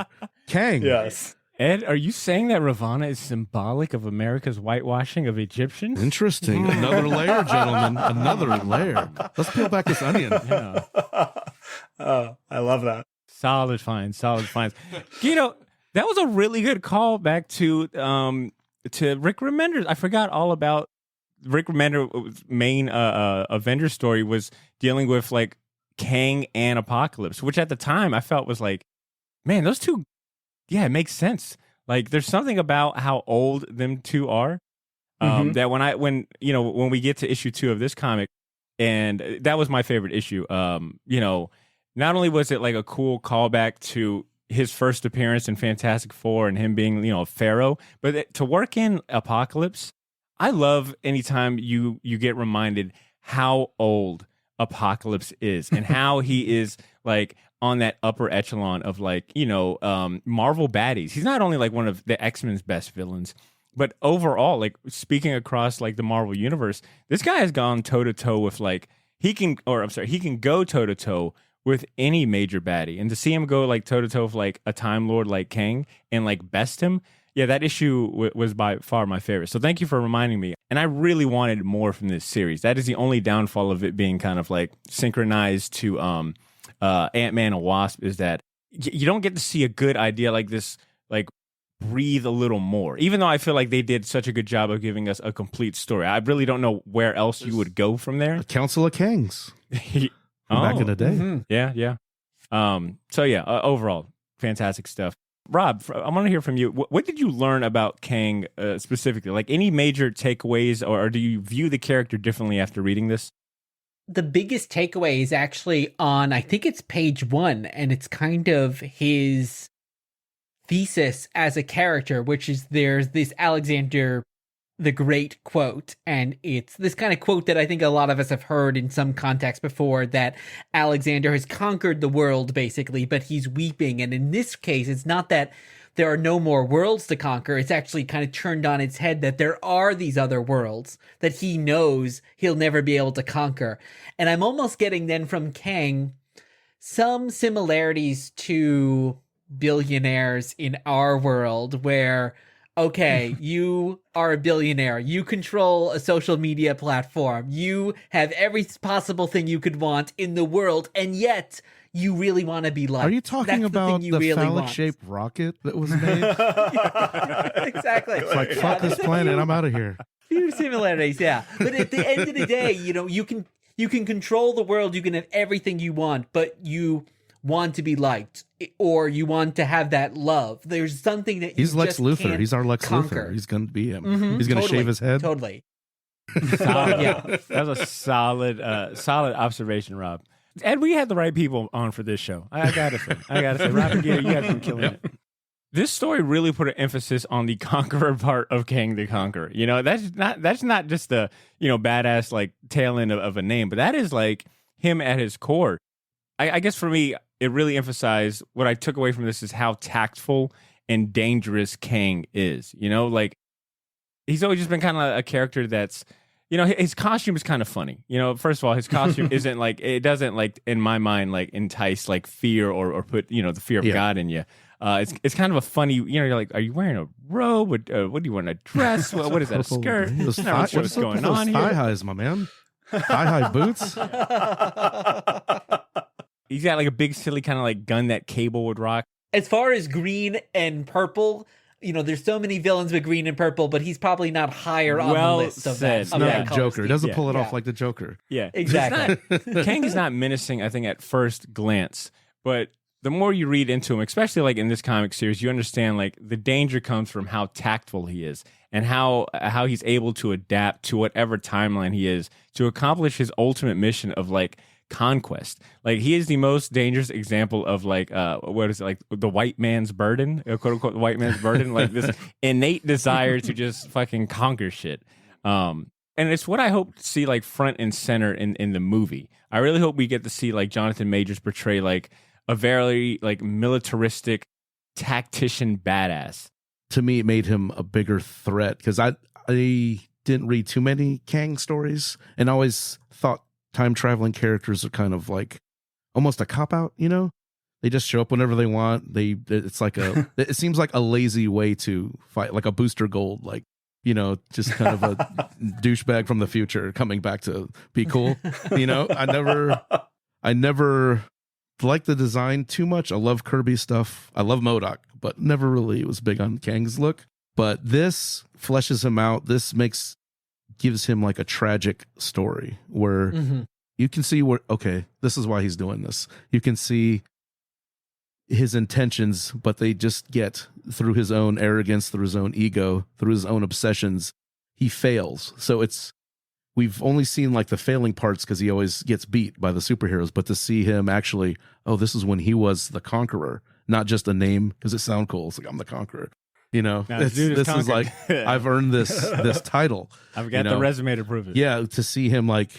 Kang. Yes. Ed, are you saying that Ravana is symbolic of America's whitewashing of Egyptians? Interesting. Another layer, gentlemen. Another layer. Let's peel back this onion. Yeah. I love that. Solid finds. Guido, that was a really good call back to to Rick Remender's. I forgot all about Rick Remender's main Avenger story was dealing with like Kang and Apocalypse, which at the time I felt was like, man, those two, yeah, it makes sense. Like there's something about how old them two are that when we get to issue 2 of this comic, and that was my favorite issue. Not only was it like a cool callback to his first appearance in Fantastic Four and him being, Pharaoh, but to work in Apocalypse, I love anytime you get reminded how old Apocalypse is and how he is like on that upper echelon of like, Marvel baddies. He's not only like one of the X-Men's best villains, but overall, like speaking across like the Marvel universe, this guy has gone toe to toe with like, he can go toe to toe with any major baddie. And to see him go like toe to toe with like a Time Lord like Kang and like best him, yeah, that issue was by far my favorite. So thank you for reminding me. And I really wanted more from this series. That is the only downfall of it being kind of like synchronized to Ant-Man and Wasp, is that you don't get to see a good idea like this, like breathe a little more. Even though I feel like they did such a good job of giving us a complete story, I really don't know where else you would go from there. A Council of Kangs. Back in the day. Mm-hmm. Yeah. Overall, fantastic stuff. Rob, I want to hear from you. What did you learn about Kang specifically? Like any major takeaways, or do you view the character differently after reading this? The biggest takeaway is actually on, I think it's page 1, and it's kind of his thesis as a character, which is there's this Alexander the Great quote, and it's this kind of quote that I think a lot of us have heard in some context before, that Alexander has conquered the world basically, but he's weeping. And in this case, it's not that there are no more worlds to conquer. It's actually kind of turned on its head that there are these other worlds that he knows he'll never be able to conquer. And I'm almost getting then from Kang some similarities to billionaires in our world, where okay, you are a billionaire. You control a social media platform. You have every possible thing you could want in the world, and yet you really want to be liked. Are you talking about the really phallic-shaped rocket that was made? Exactly. It's like, fuck this planet, I'm out of here. Few similarities, yeah. But at the end of the day, you can control the world, you can have everything you want, but you want to be liked, or you want to have that love. There's something that he's Lex just Luthor. Can't He's our Lex conquer. Luthor. He's going to be him. Mm-hmm, he's going to shave his head. Totally. Solid. Yeah, that was a solid observation, Rob. And we had the right people on for this show. I gotta say, Rob and Gator, you guys been killing it. This story really put an emphasis on the conqueror part of Kang the Conqueror. That's not just the badass like tail end of a name, but that is like him at his core. I guess for me, it really emphasized what I took away from this is how tactful and dangerous Kang is. Like he's always just been kind of a character that's, his costume is kind of funny. First of all, his costume isn't like, it doesn't like, in my mind, like entice like fear or put, the fear of God in you. It's kind of a funny, you're like, are you wearing a robe? What do you want, a dress? What is that, a skirt? What's going on here? Thigh highs, my man. Thigh high boots. He's got like a big silly kind of like gun that Cable would rock. As far as green and purple, there's so many villains with green and purple, but he's probably not higher on the list of that. It's not the Joker. It doesn't pull it off like the Joker. Yeah, exactly. Kang is not menacing, I think, at first glance, but the more you read into him, especially like in this comic series, you understand like the danger comes from how tactful he is and how he's able to adapt to whatever timeline he is to accomplish his ultimate mission of like conquest. Like he is the most dangerous example of like what is it, like the white man's burden, quote unquote the white man's burden, like this innate desire to just fucking conquer shit. And it's what I hope to see like front and center in the movie. I really hope we get to see like Jonathan Majors portray like a very like militaristic tactician badass. To me, it made him a bigger threat because I didn't read too many Kang stories and always thought time traveling characters are kind of like almost a cop out. They just show up whenever they want. It's like it seems like a lazy way to fight, like a Booster Gold, like just kind of a douchebag from the future coming back to be cool. I never liked the design too much. I love Kirby stuff. I love MODOK, but never really was big on Kang's look. But this fleshes him out. This gives him like a tragic story where you can see okay, this is why he's doing this. You can see his intentions, but they just get through his own arrogance, through his own ego, through his own obsessions. He fails. So we've only seen like the failing parts because he always gets beat by the superheroes, but to see him actually, this is when he was the conqueror, not just a name because it sounds cool. It's like, I'm the conqueror. This is like, I've earned this title. I've got the resume to prove it. Yeah, to see him like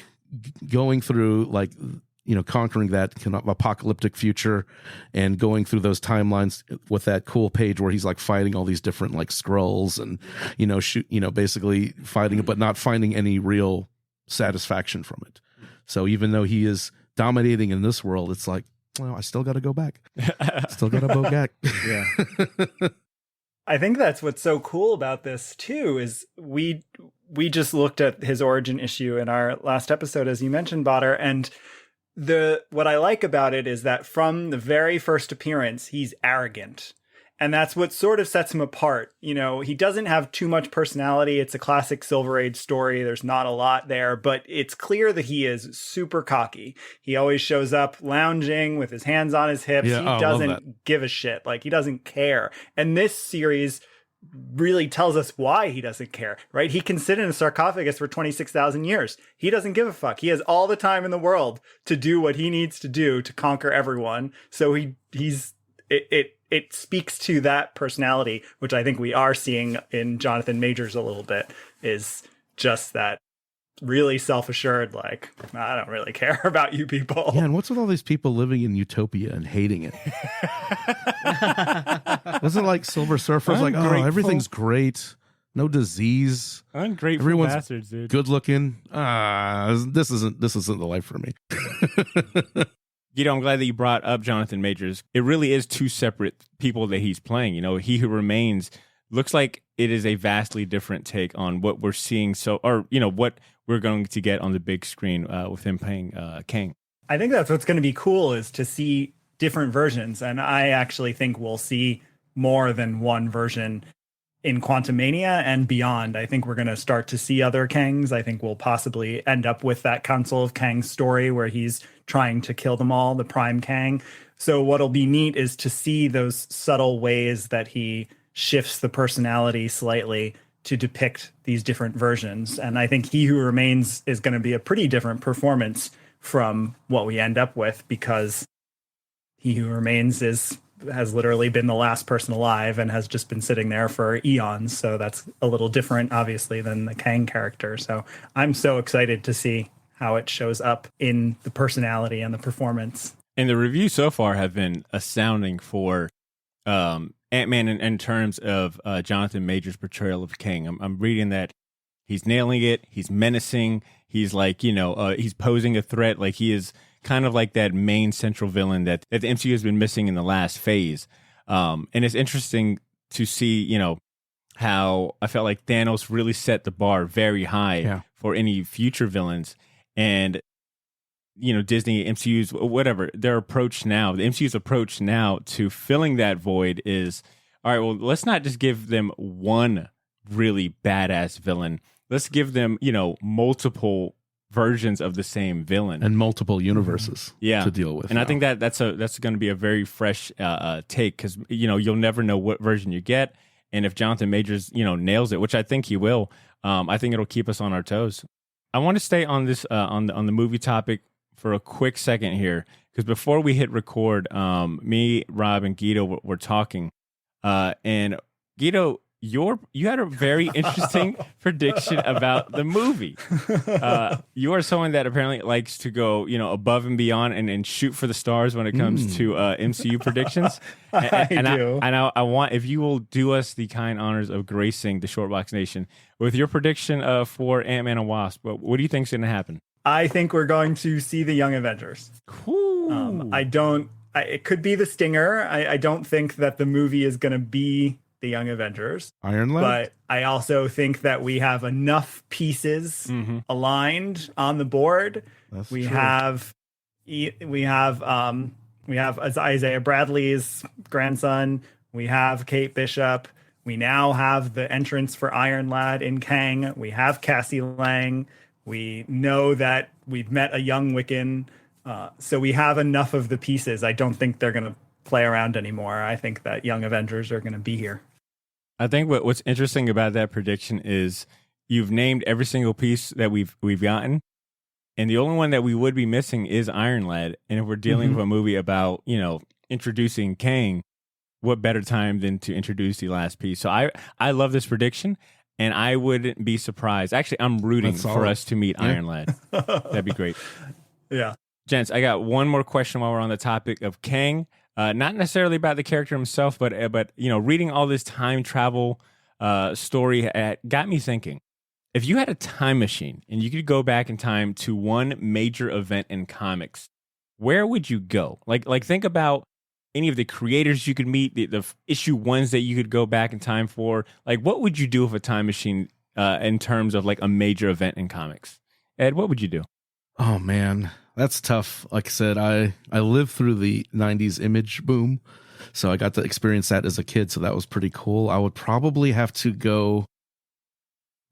going through like, conquering that kind of apocalyptic future and going through those timelines with that cool page where he's like fighting all these different like scrolls and, basically fighting it, but not finding any real satisfaction from it. So even though he is dominating in this world, it's like, well, I still got to go back. Still got to go back. Yeah. I think that's what's so cool about this too, is we just looked at his origin issue in our last episode, as you mentioned, Botter, and what I like about it is that from the very first appearance, he's arrogant. And that's what sort of sets him apart. He doesn't have too much personality. It's a classic Silver Age story. There's not a lot there, but it's clear that he is super cocky. He always shows up lounging with his hands on his hips. Yeah, he doesn't give a shit. Like, he doesn't care. And this series really tells us why he doesn't care, right? He can sit in a sarcophagus for 26,000 years. He doesn't give a fuck. He has all the time in the world to do what he needs to do to conquer everyone. So it speaks to that personality, which I think we are seeing in Jonathan Majors a little bit, is just that really self-assured, like, I don't really care about you people. Yeah, and what's with all these people living in utopia and hating it? Wasn't like Silver Surfer's like, everything's great, no disease, ungrateful everyone's bastards, dude. Good looking. This isn't the life for me. I'm glad that you brought up Jonathan Majors. It really is two separate people that he's playing. He Who Remains looks like it is a vastly different take on what we're seeing. What we're going to get on the big screen with him playing Kang. I think that's what's going to be cool, is to see different versions. And I actually think we'll see more than one version in Quantumania and beyond. I think we're going to start to see other Kangs. I think we'll possibly end up with that Council of Kang story where he's trying to kill them all, the Prime Kang. So what'll be neat is to see those subtle ways that he shifts the personality slightly to depict these different versions. And I think He Who Remains is going to be a pretty different performance from what we end up with, because He Who Remains has literally been the last person alive and has just been sitting there for eons. So that's a little different, obviously, than the Kang character. So I'm so excited to see how it shows up in the personality and the performance. And the reviews so far have been astounding for Ant-Man in terms of Jonathan Majors' portrayal of Kang. I'm reading that he's nailing it. He's menacing. He's like, he's posing a threat. Like, he is kind of like that main central villain that the MCU has been missing in the last phase. And it's interesting to see, how I felt like Thanos really set the bar very high for any future villains. And, Disney, MCU's, whatever, their approach now, the MCU's approach now to filling that void is, all right, well, let's not just give them one really badass villain. Let's give them, multiple versions of the same villain and multiple universes to deal with. And now. I think that's going to be a very fresh take, because you'll never know what version you get, and if Jonathan Majors nails it, which I think he will, I think it'll keep us on our toes. I want to stay on this on the movie topic for a quick second here, because before we hit record, me, Rob, and Guido were talking, and Guido, you had a very interesting prediction about the movie. You are someone that apparently likes to go, above and beyond and shoot for the stars when it comes to MCU predictions. And I want, if you will do us the kind honors of gracing the Shortbox Nation with your prediction for Ant-Man and Wasp. What do you think's going to happen? I think we're going to see the Young Avengers. Cool. It could be the Stinger. I don't think that the movie is going to be the Young Avengers. Iron Lad. But I also think that we have enough pieces aligned on the board. That's we true. we have Isaiah Bradley's grandson. We have Kate Bishop. We now have the entrance for Iron Lad in Kang. We have Cassie Lang. We know that we've met a young Wiccan. So we have enough of the pieces. I don't think they're going to play around anymore. I think that Young Avengers are going to be here. I think what's interesting about that prediction is you've named every single piece that we've gotten, and the only one that we would be missing is Iron Lad. And if we're dealing with a movie about, introducing Kang, what better time than to introduce the last piece? So I love this prediction, and I wouldn't be surprised. Actually, I'm rooting for us to meet Iron Lad. That'd be great. Yeah. Gents, I got one more question while we're on the topic of Kang. Not necessarily about the character himself, but reading all this time travel story got me thinking. If you had a time machine and you could go back in time to one major event in comics, where would you go? Like think about any of the creators you could meet, the issue ones that you could go back in time for. Like, what would you do with a time machine in terms of like a major event in comics? Ed, what would you do? Oh man, that's tough. Like I said, I lived through the 90s image boom, so I got to experience that as a kid, so that was pretty cool. I would probably have to go,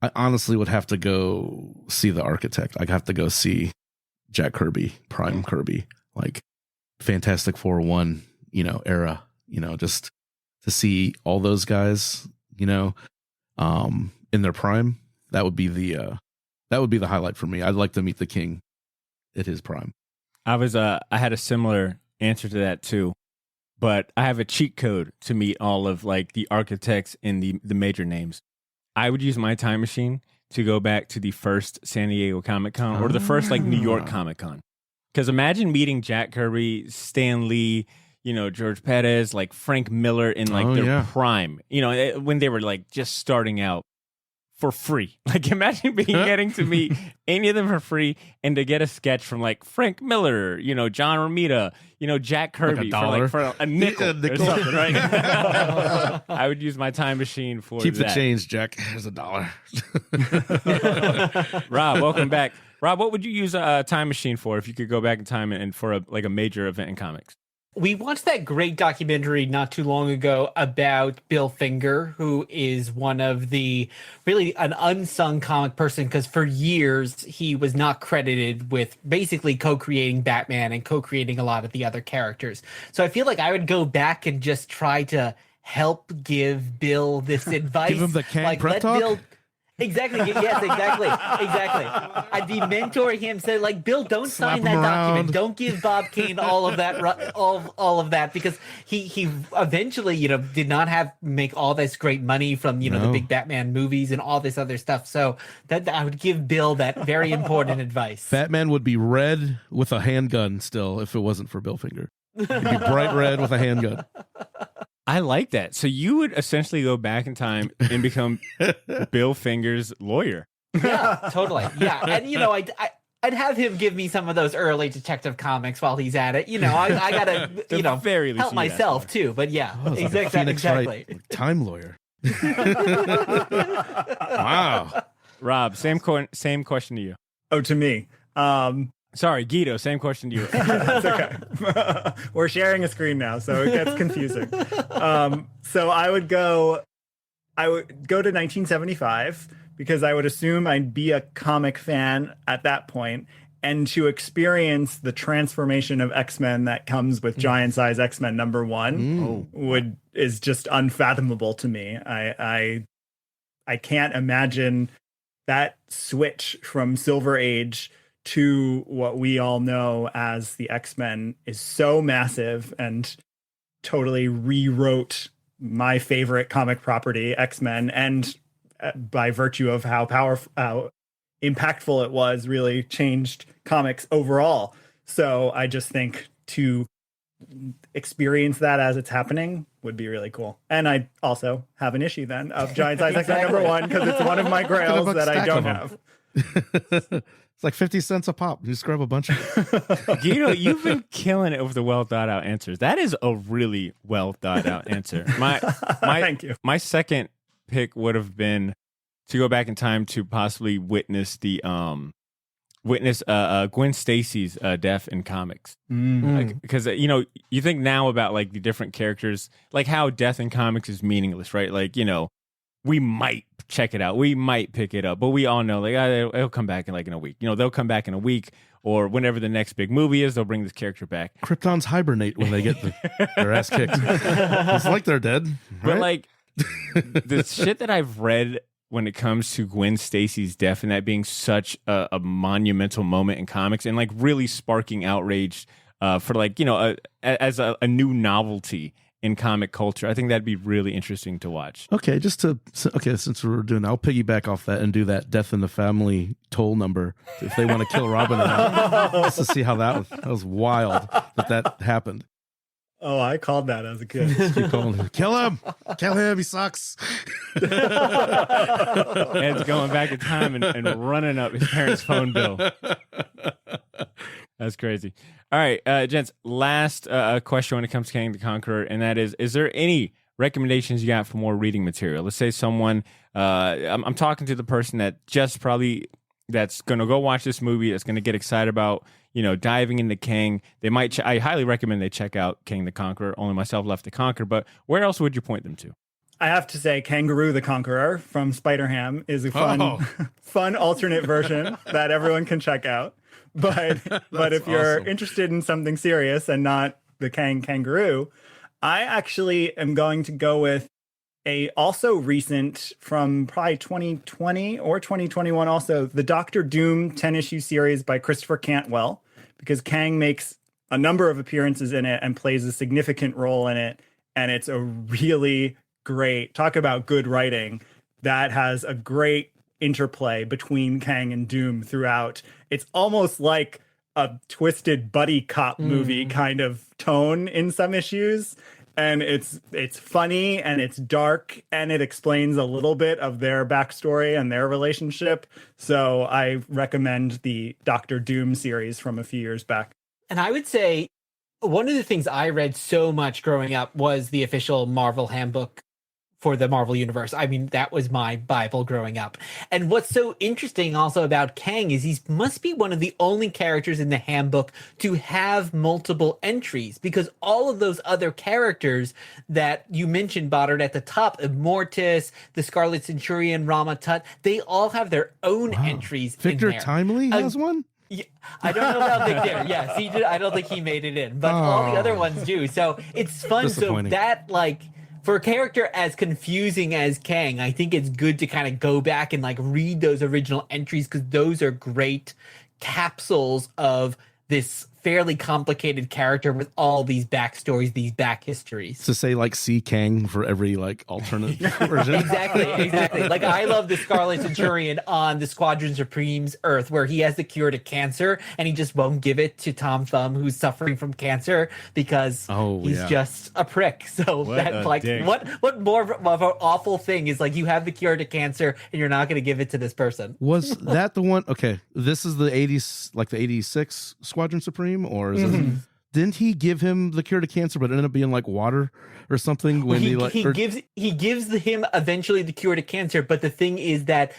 I honestly would have to go see the Architect. I'd have to go see Jack Kirby, Prime Kirby, like Fantastic Four 1, era, just to see all those guys, in their prime. That would be the highlight for me. I'd like to meet the King at his prime. I had a similar answer to that too, but I have a cheat code to meet all of like the architects and the major names. I would use my time machine to go back to the first San Diego Comic Con or the first like New York Comic Con. Because imagine meeting Jack Kirby, Stan Lee, George Perez, like Frank Miller in like their prime, when they were like just starting out. For free. Like imagine getting to meet any of them for free and to get a sketch from like Frank Miller, John Romita, Jack Kirby for a nickel or something, right? I would use my time machine for Keep that. the change, Jack. Here's $1. Rob, welcome back. Rob, what would you use a time machine for if you could go back in time and for a major event in comics? We watched that great documentary not too long ago about Bill Finger, who is one of really an unsung comic person, because for years he was not credited with basically co-creating Batman and co-creating a lot of the other characters. So I feel like I would go back and just try to help give Bill this advice. Give him the Kang prep talk? Bill... Exactly. Yes, exactly. I'd be mentoring him, say like, Bill, don't sign that document. Don't give Bob Kane all of that, all of that, because he eventually, did not make all this great money from the big Batman movies and all this other stuff. So that I would give Bill that very important advice. Batman would be red with a handgun still if it wasn't for Bill Finger. He'd be bright red with a handgun. I like that. So you would essentially go back in time and become Bill Finger's lawyer. Yeah, totally. Yeah, and I'd have him give me some of those early Detective Comics while he's at it. I gotta very help myself too. But yeah, exactly. Time lawyer. Wow. Rob, same question to you. Oh, to me. Sorry, Guido, same question to you. That's okay. We're sharing a screen now, so it gets confusing. So I would go to 1975 because I would assume I'd be a comic fan at that point, and to experience the transformation of X-Men that comes with Giant Size X-Men #1 is just unfathomable to me. I can't imagine that switch from Silver Age to what we all know as the X-Men is so massive and totally rewrote my favorite comic property, X-Men, and by virtue of how impactful it was, really changed comics overall. So I just think to experience that as it's happening would be really cool. And I also have an issue then of Giant Size X-Men #1 because it's one of my grails that I don't have. It's like 50 cents a pop. You just grab a bunch of Guido, you've been killing it with the well thought out answers. That is a really well thought out answer. Thank you. My second pick would have been to go back in time to possibly witness the witness Gwen Stacy's death in comics. Mm. Because you think now about like the different characters, like how death in comics is meaningless, right? Like, we might check it out, we might pick it up, but we all know like it'll come back in a week. They'll come back in a week, or whenever the next big movie is, they'll bring this character back. Kryptons hibernate when they get their ass kicked. It's like they're dead, right? But like the shit that I've read when it comes to Gwen Stacy's death and that being such a monumental moment in comics and like really sparking outrage for like, as a new novelty in comic culture, I think that'd be really interesting to watch. Okay, since we're doing, I'll piggyback off that and do that death in the family toll number if they want to kill Robin or not, just to see how that was wild that happened. Oh, I called that as a kid. Keep calling him, kill him, he sucks. Ed's going back in time and running up his parents' phone bill. That's crazy. All right, gents, last question when it comes to Kang the Conqueror, and that is there any recommendations you got for more reading material? Let's say someone, I'm talking to the person that just probably, that's going to go watch this movie, that's going to get excited about, diving into Kang. They might, I highly recommend they check out Kang the Conqueror, Only Myself Left to Conquer, but where else would you point them to? I have to say, Kangaroo the Conqueror from Spider-Ham is a fun alternate version that everyone can check out. But if you're interested in something serious and not the Kangaroo, I actually am going to go with a also recent from probably 2020 or 2021 also, the Doctor Doom 10-issue series by Christopher Cantwell, because Kang makes a number of appearances in it and plays a significant role in it. And it's a really great, talk about good writing, that has a great interplay between Kang and Doom throughout. It's almost like a twisted buddy cop movie kind of tone in some issues. And it's funny and it's dark and it explains a little bit of their backstory and their relationship. So I recommend the Doctor Doom series from a few years back. And I would say one of the things I read so much growing up was the official Marvel handbook for the Marvel Universe. I mean, that was my Bible growing up. And what's so interesting also about Kang is he must be one of the only characters in the handbook to have multiple entries, because all of those other characters that you mentioned, Boddard, at the top, Immortus, the Scarlet Centurion, Rama Tut, they all have their own entries Victor in there. Timely has one? Yeah, I don't know about Victor. Yes, he did. I don't think he made it in, but all the other ones do. So it's fun. So that, like, for a character as confusing as Kang, I think it's good to kind of go back and like read those original entries, because those are great capsules of this fairly complicated character with all these backstories, these back histories. To say like see Kang for every like alternate version. Exactly. Like I love the Scarlet Centurion on the Squadron Supreme's Earth, where he has the cure to cancer and he just won't give it to Tom Thumb, who's suffering from cancer, because he's just a prick. So what more of an awful thing is like you have the cure to cancer and you're not going to give it to this person. Was that the one? Okay, this is the 80s, like the 86 Squadron Supreme, or is it, didn't he give him the cure to cancer, but it ended up being like water or something? When he gives him eventually the cure to cancer, but the thing is that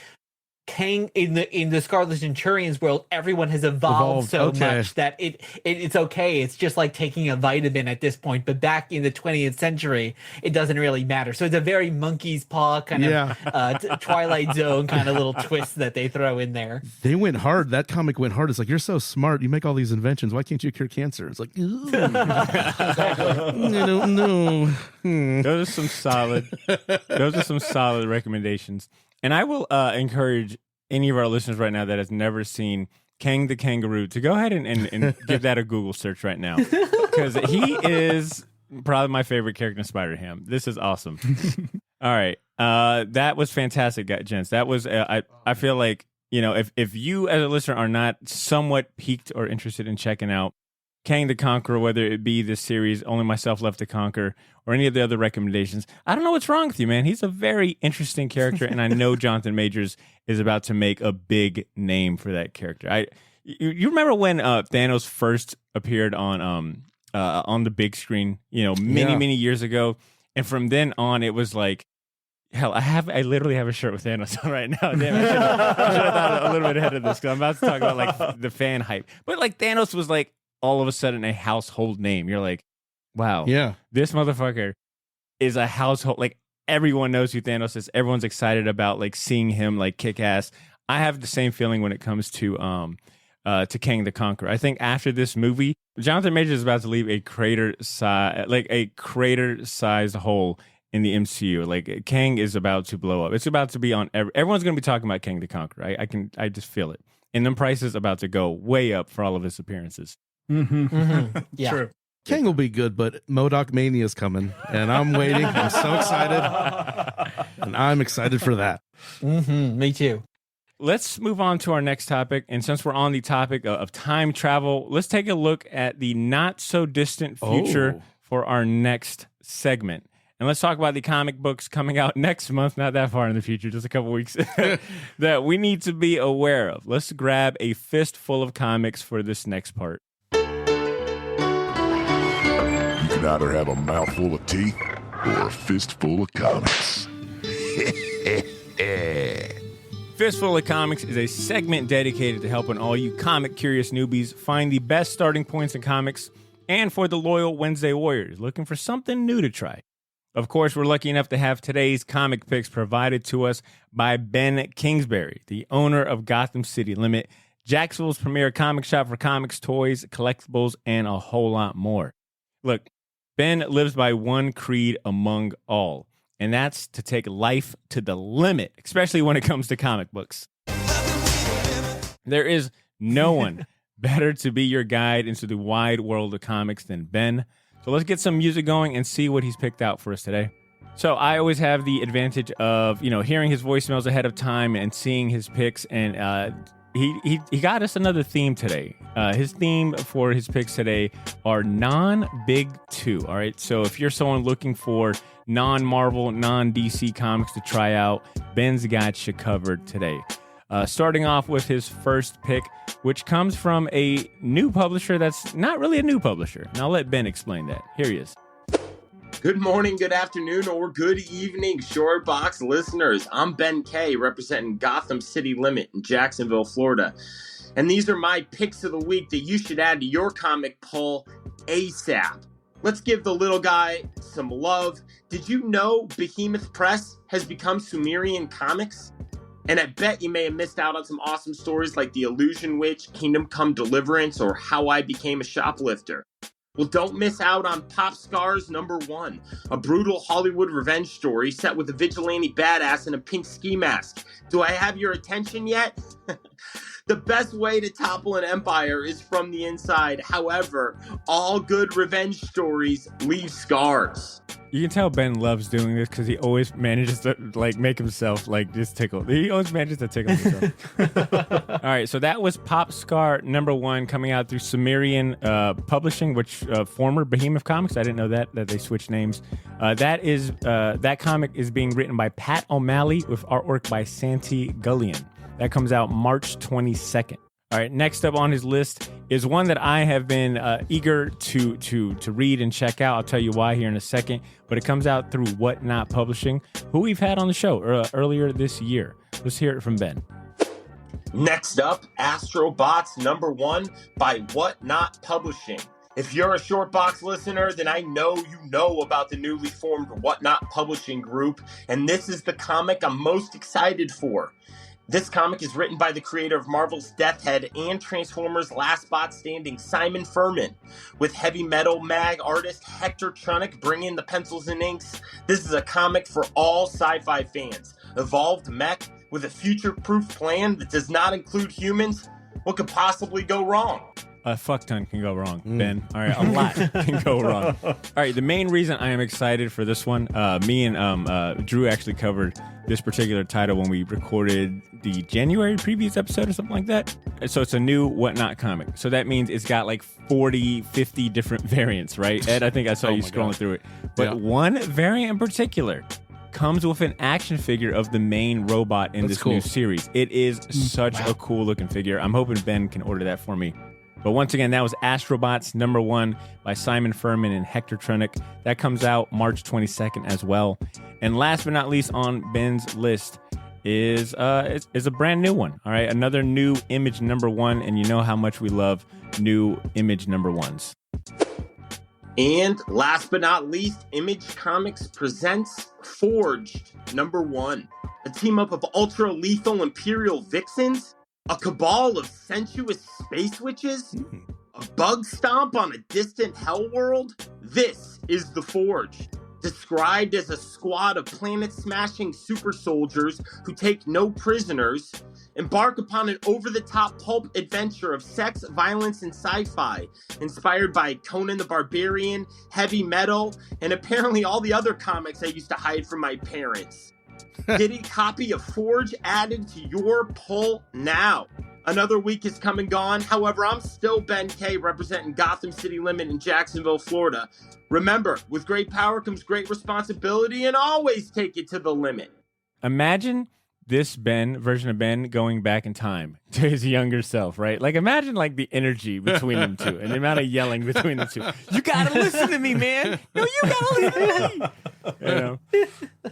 Kang in the Scarlet Centurion's world, everyone has evolved so much that it's okay. It's just like taking a vitamin at this point. But back in the 20th century, it doesn't really matter. So it's a very monkey's paw kind of Twilight Zone kind of little twist that they throw in there. They went hard. That comic went hard. It's like, you're so smart. You make all these inventions. Why can't you cure cancer? It's like, I don't know. Those are some solid recommendations. And I will encourage any of our listeners right now that has never seen Kang the Kangaroo to go ahead and give that a Google search right now, because he is probably my favorite character in Spider-Ham. This is awesome. All right. That was fantastic, gents. That was, I feel like, if you as a listener are not somewhat piqued or interested in checking out Kang the Conqueror, whether it be this series, Only Myself Left to Conquer, or any of the other recommendations, I don't know what's wrong with you, man. He's a very interesting character, and I know Jonathan Majors is about to make a big name for that character. You remember when Thanos first appeared on the big screen, many years ago, and from then on, it was like Hell, I literally have a shirt with Thanos on right now. Damn, I should have thought a little bit ahead of this because I'm about to talk about like the fan hype. But like Thanos was like all of a sudden a household name. You're like, wow, Yeah. this motherfucker is a household. Like everyone knows who Thanos is. Everyone's excited about like seeing him like kick ass. I have the same feeling when it comes to Kang the Conqueror. I think after this movie, Jonathan Majors is about to leave a crater-sized hole in the MCU. Like Kang is about to blow up. It's about to be on everyone's going to be talking about Kang the Conqueror. I just feel it. And then price is about to go way up for all of his appearances. Yeah. True. Kang will be good, but MODOK Mania is coming, and I'm waiting. I'm so excited, and I'm excited for that. Me too. Let's move on to our next topic. And since we're on the topic of time travel, let's take a look at the not so distant future for our next segment. And let's talk about the comic books coming out next month, not that far in the future, just a couple weeks, that we need to be aware of. Let's grab a fistful of comics for this next part. You can either have a mouthful of teeth or a fistful of comics. Fistful of Comics is a segment dedicated to helping all you comic-curious newbies find the best starting points in comics and for the loyal Wednesday Warriors looking for something new to try. Of course, we're lucky enough to have today's comic picks provided to us by Ben Kingsbury, the owner of Gotham City Limit, Jacksonville's premier comic shop for comics, toys, collectibles, and a whole lot more. Look, Ben lives by one creed among all, and that's to take life to the limit, especially when it comes to comic books. There is no one better to be your guide into the wide world of comics than Ben. So let's get some music going and see what he's picked out for us today. So I always have the advantage of, hearing his voicemails ahead of time and seeing his picks. And he got us another theme today. His theme for his picks today are non-big two. All right. So if you're someone looking for non-Marvel, non-DC comics to try out, Ben's got you covered today. Starting off with his first pick, which comes from a new publisher that's not really a new publisher. And I'll let Ben explain that. Here he is. Good morning, good afternoon, or good evening, Short Box listeners. I'm Ben K, representing Gotham City Limit in Jacksonville, Florida. And these are my picks of the week that you should add to your comic pull ASAP. Let's give the little guy some love. Did you know Behemoth Press has become Sumerian Comics? And I bet you may have missed out on some awesome stories like The Illusion Witch, Kingdom Come Deliverance, or How I Became a Shoplifter. Well, don't miss out on Pop Scars #1, a brutal Hollywood revenge story set with a vigilante badass in a pink ski mask. Do I have your attention yet? The best way to topple an empire is from the inside. However, all good revenge stories leave scars. You can tell Ben loves doing this because he always manages to make himself just tickle. He always manages to tickle himself. All right, so that was Pop Scar #1 coming out through Sumerian Publishing, which former Behemoth Comics. I didn't know that they switched names. That comic is being written by Pat O'Malley with artwork by Santi Gullion. That comes out March 22nd. All right, next up on his list is one that I have been eager to read and check out. I'll tell you why here in a second, but it comes out through Whatnot Publishing, who we've had on the show earlier this year. Let's hear it from Ben. Next up, Astrobots #1 by Whatnot Publishing. If you're a Short Box listener, then I know you know about the newly formed Whatnot Publishing Group, and this is the comic I'm most excited for. This comic is written by the creator of Marvel's Death Head and Transformers Last Bot Standing, Simon Furman. With heavy metal mag artist Hector Trunick bringing the pencils and inks, this is a comic for all sci-fi fans. Evolved mech with a future-proof plan that does not include humans? What could possibly go wrong? A fuck ton can go wrong, Ben. All right, a lot can go wrong. All right, the main reason I am excited for this one, me and Drew actually covered this particular title when we recorded the January previous episode or something like that. So it's a new Whatnot comic. So that means it's got 40, 50 different variants, right? Ed, I think I saw you scrolling through it. But one variant in particular comes with an action figure of the main robot in this new series. It is such a cool looking figure. I'm hoping Ben can order that for me. But once again, that was Astrobots #1 by Simon Furman and Hector Trunick. That comes out March 22nd as well. And last but not least on Ben's list is a brand new one. All right, another new Image #1, and you know how much we love new Image #1s. And last but not least, Image Comics presents Forged #1, a team up of ultra-lethal Imperial vixens, a cabal of sensuous space witches, a bug stomp on a distant hell world. This is The Forged, described as a squad of planet-smashing super soldiers who take no prisoners, embark upon an over-the-top pulp adventure of sex, violence, and sci-fi, inspired by Conan the Barbarian, heavy metal, and apparently all the other comics I used to hide from my parents. Get a copy of Forge added to your pull now. Another week is come and gone. However, I'm still Ben K, representing Gotham City Limit in Jacksonville, Florida. Remember, with great power comes great responsibility, and always take it to the limit. Imagine this version of Ben going back in time to his younger self, right? Like, imagine like the energy between them two and the amount of yelling between the two. You gotta listen to me, man. No, you gotta listen to me. You know?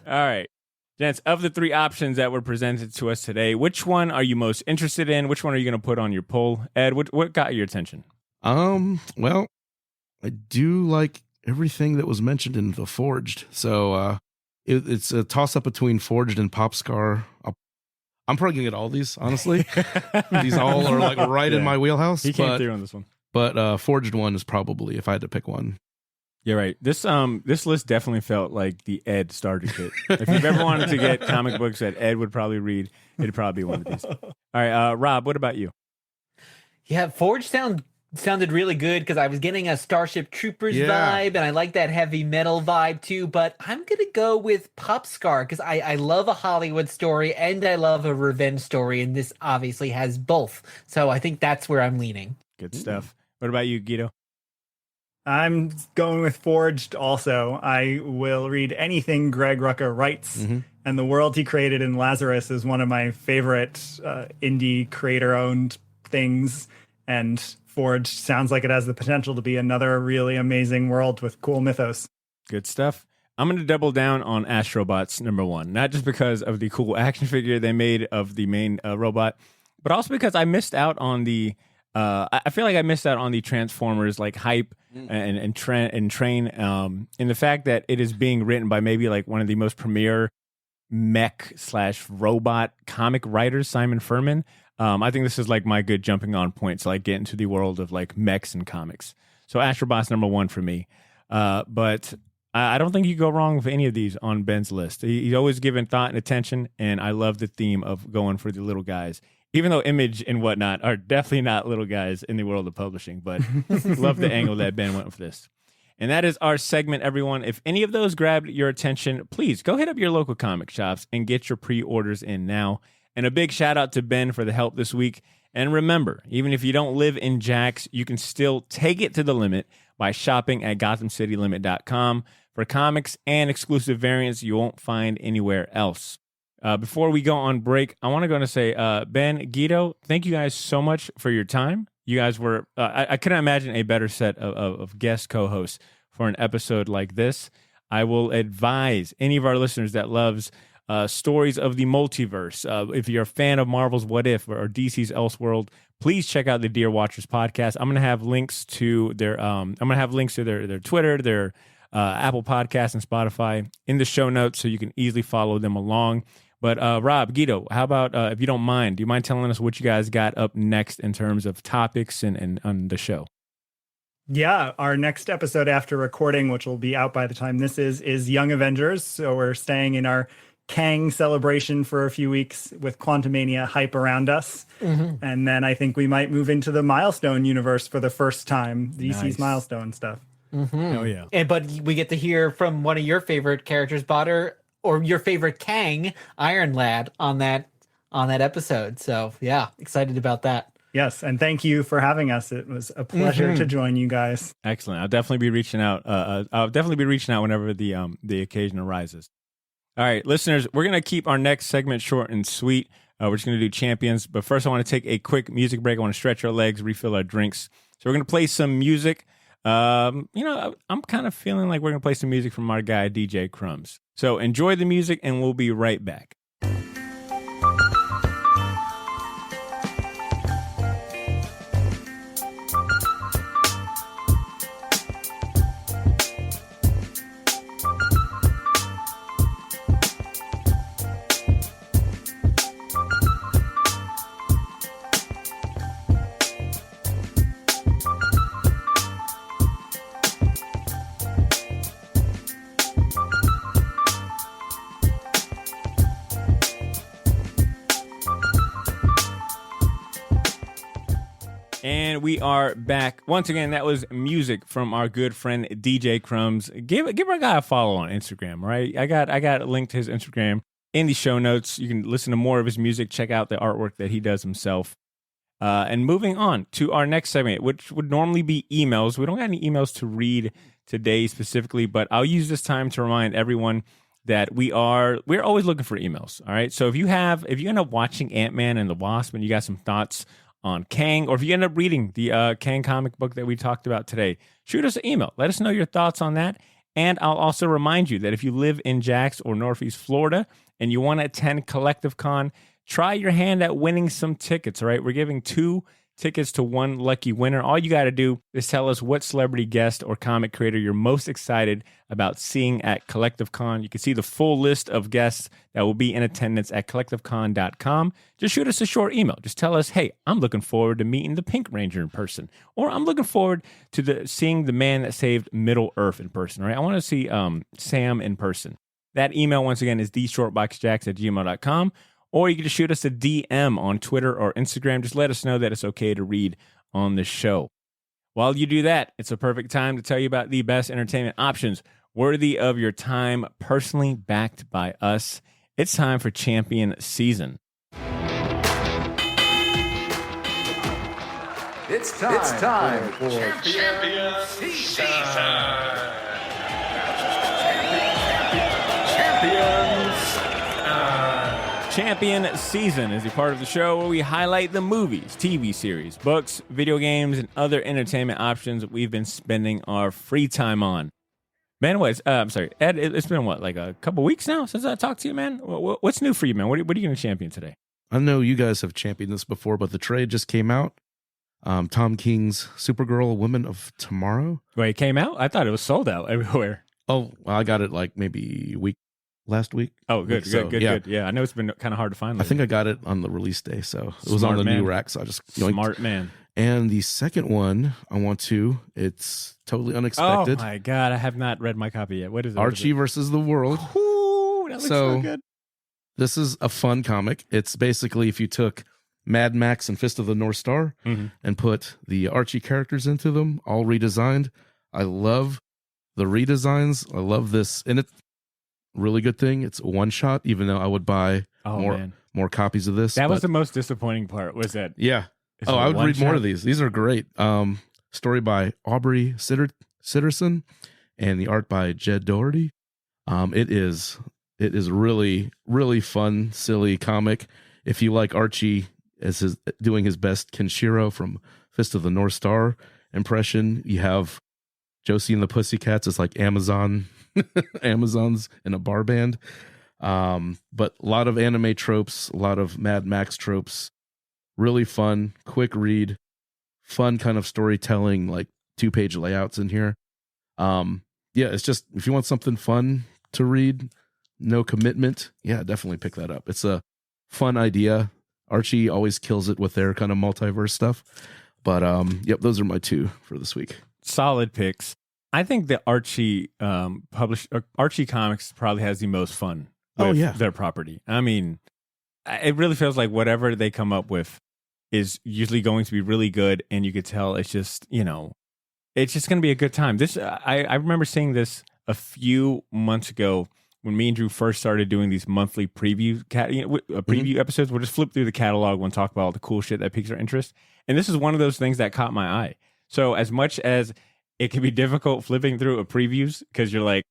All right. Gents, of the 3 options that were presented to us today, which one are you most interested in? Which one are you going to put on your poll? Ed, what got your attention? Well, I do like everything that was mentioned in The Forged. So it's a toss-up between Forged and Popscar. I'm probably going to get all these, honestly. These all are like right in my wheelhouse. He came through on this one. But Forged one is probably, if I had to pick one. You're right. This list definitely felt like the Ed starter kit. If you've ever wanted to get comic books that Ed would probably read, it'd probably be one of these. All right, Rob, what about you? Yeah, Forge sounded really good because I was getting a Starship Troopers vibe, and I like that heavy metal vibe too. But I'm gonna go with Popscar because I love a Hollywood story and I love a revenge story, and this obviously has both. So I think that's where I'm leaning. Good stuff. What about you, Guido? I'm going with Forged also. I will read anything Greg Rucka writes, and the world he created in Lazarus is one of my favorite indie creator-owned things, and Forged sounds like it has the potential to be another really amazing world with cool mythos. Good stuff. I'm going to double down on Astrobots #1, not just because of the cool action figure they made of the main robot, but also because I missed out on the I feel like I missed out on the Transformers like hype and train in the fact that it is being written by maybe like one of the most premier mech/robot comic writers, Simon Furman. I think this is like my good jumping on point to like get into the world of like mechs and comics. So Astrobots #1 for me. But I don't think you go wrong with any of these on Ben's list. He's always given thought and attention, and I love the theme of going for the little guys. Even though Image and whatnot are definitely not little guys in the world of publishing, but love the angle that Ben went with this. And that is our segment, everyone. If any of those grabbed your attention, please go hit up your local comic shops and get your pre-orders in now. And a big shout out to Ben for the help this week. And remember, even if you don't live in Jax, you can still take it to the limit by shopping at GothamCityLimit.com for comics and exclusive variants you won't find anywhere else. Before we go on break, I want to go and say, Ben, Guido, thank you guys so much for your time. You guys were, I couldn't imagine a better set of guest co-hosts for an episode like this. I will advise any of our listeners that loves stories of the multiverse. If you're a fan of Marvel's What If or DC's Elseworld, please check out the Dear Watchers podcast. I'm going to have links to their, their Twitter, their Apple Podcasts and Spotify in the show notes so you can easily follow them along. But Rob, Guido, how about, if you don't mind, do you mind telling us what you guys got up next in terms of topics and on the show? Yeah, our next episode after recording, which will be out by the time this is Young Avengers. So we're staying in our Kang celebration for a few weeks with Quantumania hype around us. And then I think we might move into the Milestone universe for the first time, DC's Milestone stuff. Oh, yeah. But we get to hear from one of your favorite characters, Botter, or your favorite Kang, Iron Lad, on that episode. So yeah, excited about that. Yes, and thank you for having us. It was a pleasure to join you guys. Excellent. I'll definitely be reaching out. Whenever the occasion arises. All right, listeners, we're gonna keep our next segment short and sweet. We're just gonna do champions, but first I want to take a quick music break. I want to stretch our legs, refill our drinks. So we're gonna play some music. I'm kind of feeling like we're going to play some music from our guy, DJ Crumbs. So enjoy the music, and we'll be right back. And we are back. Once again, that was music from our good friend DJ Crumbs. Give our guy a follow on Instagram, right? I got a link to his Instagram in the show notes. You can listen to more of his music, check out the artwork that he does himself. And moving on to our next segment, which would normally be emails. We don't got any emails to read today specifically, but I'll use this time to remind everyone that we're always looking for emails. All right. So if you end up watching Ant-Man and the Wasp and you got some thoughts on Kang, or if you end up reading the Kang comic book that we talked about today, shoot us an email. Let us know your thoughts on that. And I'll also remind you that if you live in Jax or Northeast Florida and you want to attend Collective Con, try your hand at winning some tickets. All right, we're giving 2 tickets to one lucky winner. All you got to do is tell us what celebrity guest or comic creator you're most excited about seeing at Collective Con. You can see the full list of guests that will be in attendance at collectivecon.com. Just shoot us a short email. Just tell us, hey, I'm looking forward to meeting the Pink Ranger in person, or I'm looking forward to seeing the man that saved Middle Earth in person. Right? I want to see Sam in person. That email, once again, is theshortboxjacks@gmail.com. Or you can just shoot us a DM on Twitter or Instagram. Just let us know that it's okay to read on the show. While you do that, it's a perfect time to tell you about the best entertainment options worthy of your time, personally backed by us. It's time for Champion Season. It's time for Champion Season. Champion Season is a part of the show where we highlight the movies, TV series, books, video games, and other entertainment options that we've been spending our free time on. Man, I'm sorry, Ed, it's been what, like a couple weeks now since I talked to you, man? What's new for you, man? What are you going to champion today? I know you guys have championed this before, but the trade just came out. Tom King's Supergirl, Women of Tomorrow. Wait, it came out? I thought it was sold out everywhere. Oh, well, I got it like maybe last week. Oh, good. Yeah, I know it's been kind of hard to find lately. I think I got it on the release day, so it was on the new rack, so I just yoinked. Smart man. And the second one it's totally unexpected. Oh my God, I have not read my copy yet. What is it? Archie versus the World. Ooh, that looks so good. This is a fun comic. It's basically if you took Mad Max and Fist of the North Star and put the Archie characters into them, all redesigned. I love the redesigns. I love this. And it's really good thing. It's a one shot, even though I would buy more copies of this. That was the most disappointing part, was that? Yeah. I would read more of these. These are great. Story by Aubrey Sitterson and the art by Jed Doherty. It is really, really fun, silly comic. If you like Archie as doing his best Kenshiro from Fist of the North Star impression, you have Josie and the Pussycats is like Amazons in a bar band. But a lot of anime tropes, a lot of Mad Max tropes. Really fun, quick read, fun kind of storytelling, like 2-page layouts in here. It's just, if you want something fun to read, no commitment, definitely pick that up. It's a fun idea. Archie always kills it with their kind of multiverse stuff. But those are my 2 for this week. Solid picks. I think the Archie Archie Comics probably has the most fun with their property. I mean, it really feels like whatever they come up with is usually going to be really good, and you could tell it's just, it's just going to be a good time. This I remember seeing this a few months ago when me and Drew first started doing these monthly preview episodes. We'll just flip through the catalog and talk about all the cool shit that piques our interest. And this is one of those things that caught my eye. So as much as it can be difficult flipping through a previews because you're like,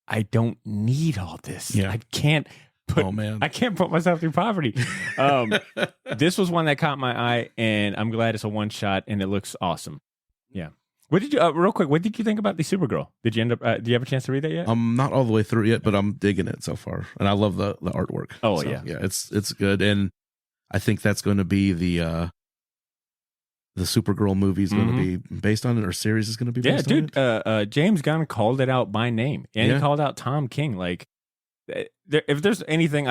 I don't need all this. Yeah. I can't put myself through poverty. This was one that caught my eye, and I'm glad it's a one shot and it looks awesome. Yeah. What did you real quick? What did you think about the Supergirl? Did you end up? Do you have a chance to read that yet? I'm not all the way through yet, but I'm digging it so far, and I love the artwork. Oh, So, yeah. it's good, and I think that's going to be the Supergirl movie is going to be based on it, or series is going to be based on it. James Gunn called it out by name, and he called out Tom King. Like, if there's anything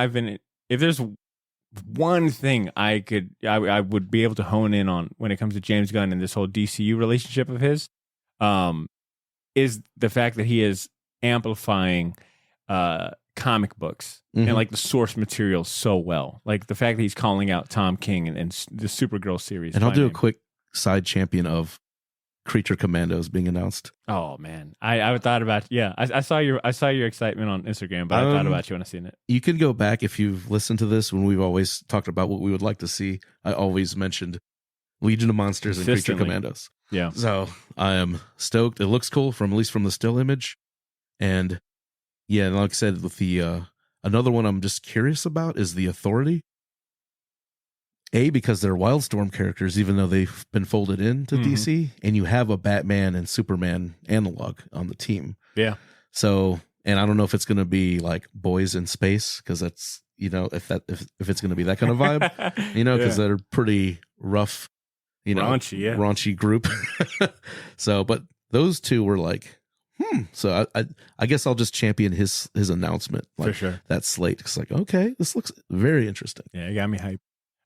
if there's one thing I would be able to hone in on when it comes to James Gunn and this whole DCU relationship of his, is the fact that he is amplifying comic books and like the source material so well. Like the fact that he's calling out Tom King and the Supergirl series. And I'll do a quick side champion of Creature Commandos being announced. Oh man, I thought about I saw your excitement on Instagram, but I thought about you when I seen it. You can go back if you've listened to this when we've always talked about what we would like to see. I always mentioned Legion of Monsters and Creature Commandos. Yeah, so I am stoked. It looks cool at least from the still image, and like I said, with the another one I'm just curious about is the Authority. Because they're Wildstorm characters, even though they've been folded into DC, and you have a Batman and Superman analog on the team. Yeah. So, and I don't know if it's going to be like boys in space, because that's, if it's going to be that kind of vibe, because they're pretty rough, raunchy group. So, but those two were like, So I guess I'll just champion his announcement, like, for sure. That slate. It's like, okay, this looks very interesting. Yeah, it got me hyped.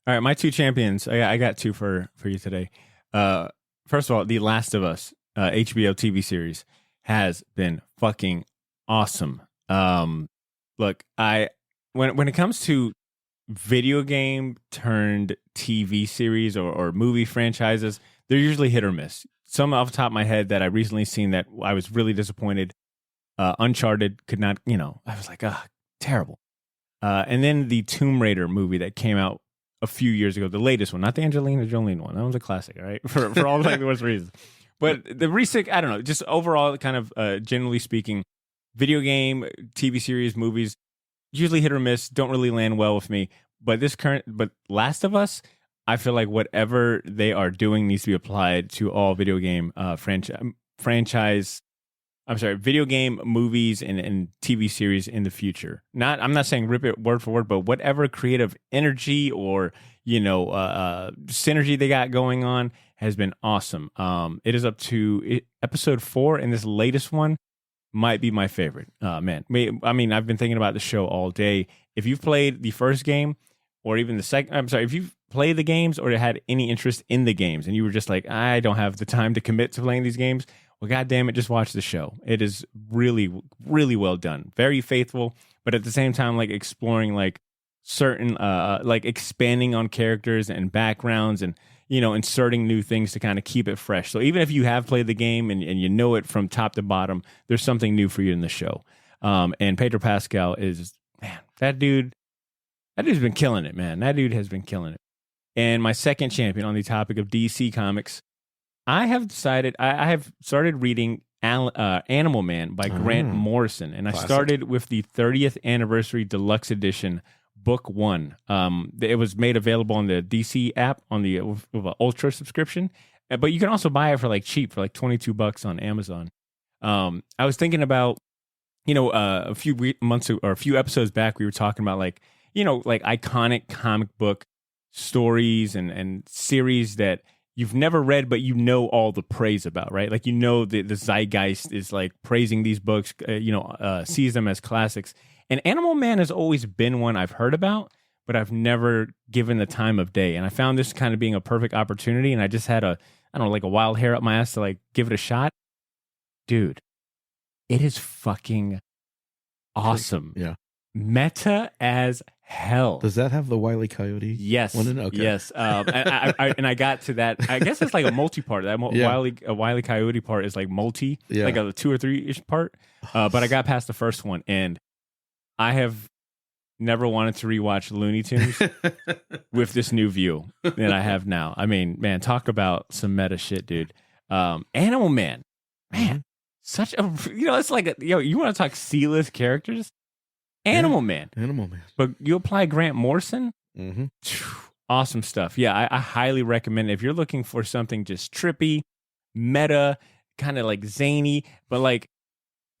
All right, my two champions. I got two for you today. First of all, The Last of Us HBO TV series has been fucking awesome. Look, when it comes to video game turned TV series or movie franchises, they're usually hit or miss. Some off the top of my head that I recently seen that I was really disappointed. Uncharted could not, I was like, terrible. And then the Tomb Raider movie that came out a few years ago, the latest one, not the Angelina Jolie one. That one's a classic, all right? For all like the worst reasons. But the recent, I don't know, just overall kind of generally speaking, video game, TV series, movies, usually hit or miss, don't really land well with me. But Last of Us, I feel like whatever they are doing needs to be applied to all video game video game movies and TV series in the future. I'm not saying rip it word for word, but whatever creative energy or synergy they got going on has been awesome. It is up to episode 4, and this latest one might be my favorite. Man, I mean, I've been thinking about the show all day. If you've played the first game or even the second, if you've played the games or had any interest in the games and you were just like, I don't have the time to commit to playing these games, well, God damn it, just watch the show. It is really, really well done. Very faithful, but at the same time, like exploring like certain, like expanding on characters and backgrounds and, inserting new things to kind of keep it fresh. So even if you have played the game and you know it from top to bottom, there's something new for you in the show. And Pedro Pascal is, man, that dude's been killing it, man. That dude has been killing it. And my second champion on the topic of DC Comics, I have decided I have started reading Animal Man by Grant Morrison, and Classic. I started with the 30th anniversary deluxe edition, book 1. It was made available on the DC app on the Ultra subscription, but you can also buy it for like cheap, for like $22 on Amazon. I was thinking about, a few months or a few episodes back, we were talking about like iconic comic book stories and series that you've never read, but all the praise about, right? Like, the zeitgeist is like praising these books, sees them as classics. And Animal Man has always been one I've heard about, but I've never given the time of day. And I found this kind of being a perfect opportunity. And I just had a wild hair up my ass to like give it a shot. Dude, it is fucking awesome. Yeah. Meta as hell. Does that have the Wile E. Coyote? Yes. Okay. Yes. And I got to that. I guess it's like a multi-part. That Wile E. Coyote part is like like a 2 or 3-ish part. But I got past the first one, and I have never wanted to rewatch Looney Tunes with this new view that I have now. I mean, man, talk about some meta shit, dude. Animal Man, man, such a it's like you want to talk C-list characters. Animal Man. But you apply Grant Morrison, awesome stuff. Yeah, I highly recommend it. If you're looking for something just trippy, meta, kind of like zany, but like,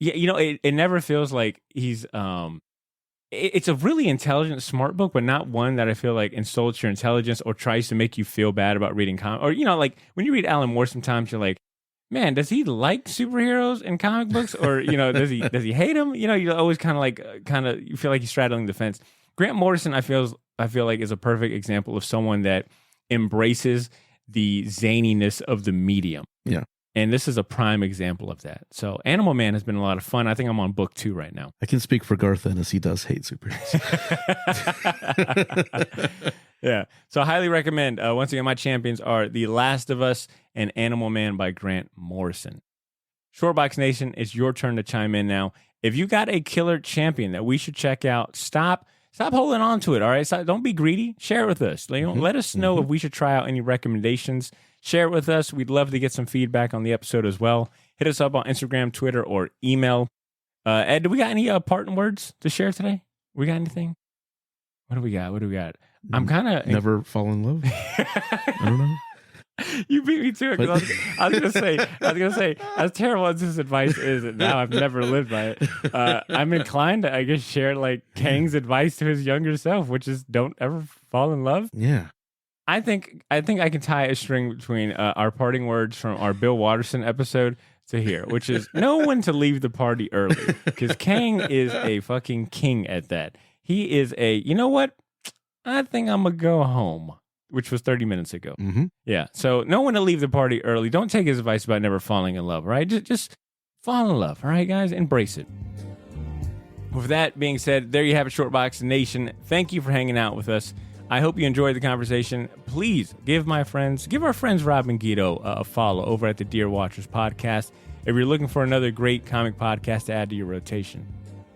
yeah, you know, it never feels like he's it's a really intelligent, smart book, but not one that I feel like insults your intelligence or tries to make you feel bad about reading comics. Or, you know, like when you read Alan Moore, sometimes you're like, man, does he like superheroes and comic books? Or, you know, does he hate them? You know, you're always kind of you feel like you're straddling the fence. Grant Morrison, I feel like is a perfect example of someone that embraces the zaniness of the medium. Yeah. And this is a prime example of that. So Animal Man has been a lot of fun. I think I'm on book 2 right now. I can speak for Garth Ennis. He does hate superheroes. Yeah. So I highly recommend. Once again, my champions are The Last of Us and Animal Man by Grant Morrison. Shortbox Nation, it's your turn to chime in now. If you got a killer champion that we should check out, stop holding on to it, all right? Don't be greedy. Share it with us. Let us know if we should try out any recommendations. Share it with us. We'd love to get some feedback on the episode as well. Hit us up on Instagram, Twitter, or email. Ed, do we got any parting words to share today? We got anything? What do we got? I'm kind of... Never fall in love? I don't know. You beat me to it. 'Cause I was gonna say, as terrible as this advice is, and now I've never lived by it. I'm inclined to, I guess, share like Kang's advice to his younger self, which is don't ever fall in love. Yeah. I think I can tie a string between our parting words from our Bill Watterson episode to here, which is know when to leave the party early, because Kang is a fucking king at that. He is you know what? I think I'm gonna go home, which was 30 minutes ago. Mm-hmm. Yeah. So know when to leave the party early. Don't take his advice about never falling in love, right? Just fall in love, all right, guys? Embrace it. With that being said, there you have it, Shortbox Nation. Thank you for hanging out with us. I hope you enjoyed the conversation. Please give our friends Rob and Guido a follow over at the Dear Watchers podcast if you're looking for another great comic podcast to add to your rotation.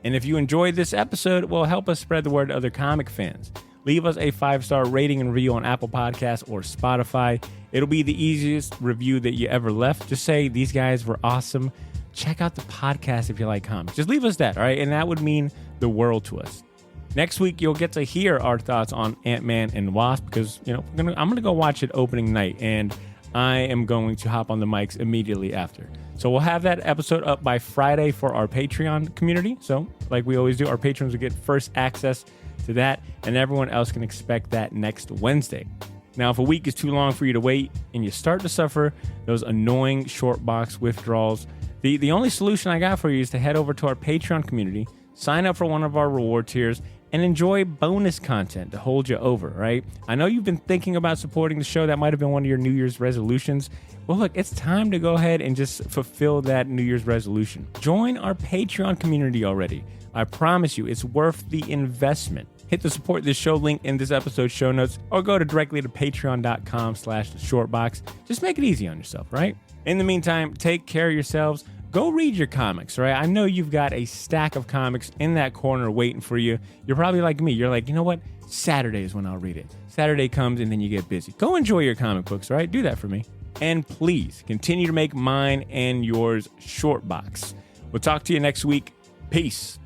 And if you enjoyed this episode, well, help us spread the word to other comic fans. Leave us a 5-star rating and review on Apple Podcasts or Spotify. It'll be the easiest review that you ever left. Just say, these guys were awesome. Check out the podcast if you like comics. Just leave us that, all right? And that would mean the world to us. Next week, you'll get to hear our thoughts on Ant-Man and Wasp because, you know, I'm going to go watch it opening night, and I am going to hop on the mics immediately after. So we'll have that episode up by Friday for our Patreon community. So like we always do, our patrons will get first access to that, and everyone else can expect that next Wednesday. Now, if a week is too long for you to wait and you start to suffer those annoying short box withdrawals, the only solution I got for you is to head over to our Patreon community, sign up for one of our reward tiers, and enjoy bonus content to hold you over, right? I know you've been thinking about supporting the show. That might have been one of your New Year's resolutions. Well, look, it's time to go ahead and just fulfill that New Year's resolution. Join our Patreon community already. I promise you, it's worth the investment. Hit the support this show link in this episode's show notes or go directly to patreon.com/shortbox. Just make it easy on yourself, right? In the meantime, take care of yourselves. Go read your comics, right? I know you've got a stack of comics in that corner waiting for you. You're probably like me. You're like, you know what? Saturday is when I'll read it. Saturday comes and then you get busy. Go enjoy your comic books, right? Do that for me. And please continue to make mine and yours Shortbox. We'll talk to you next week. Peace.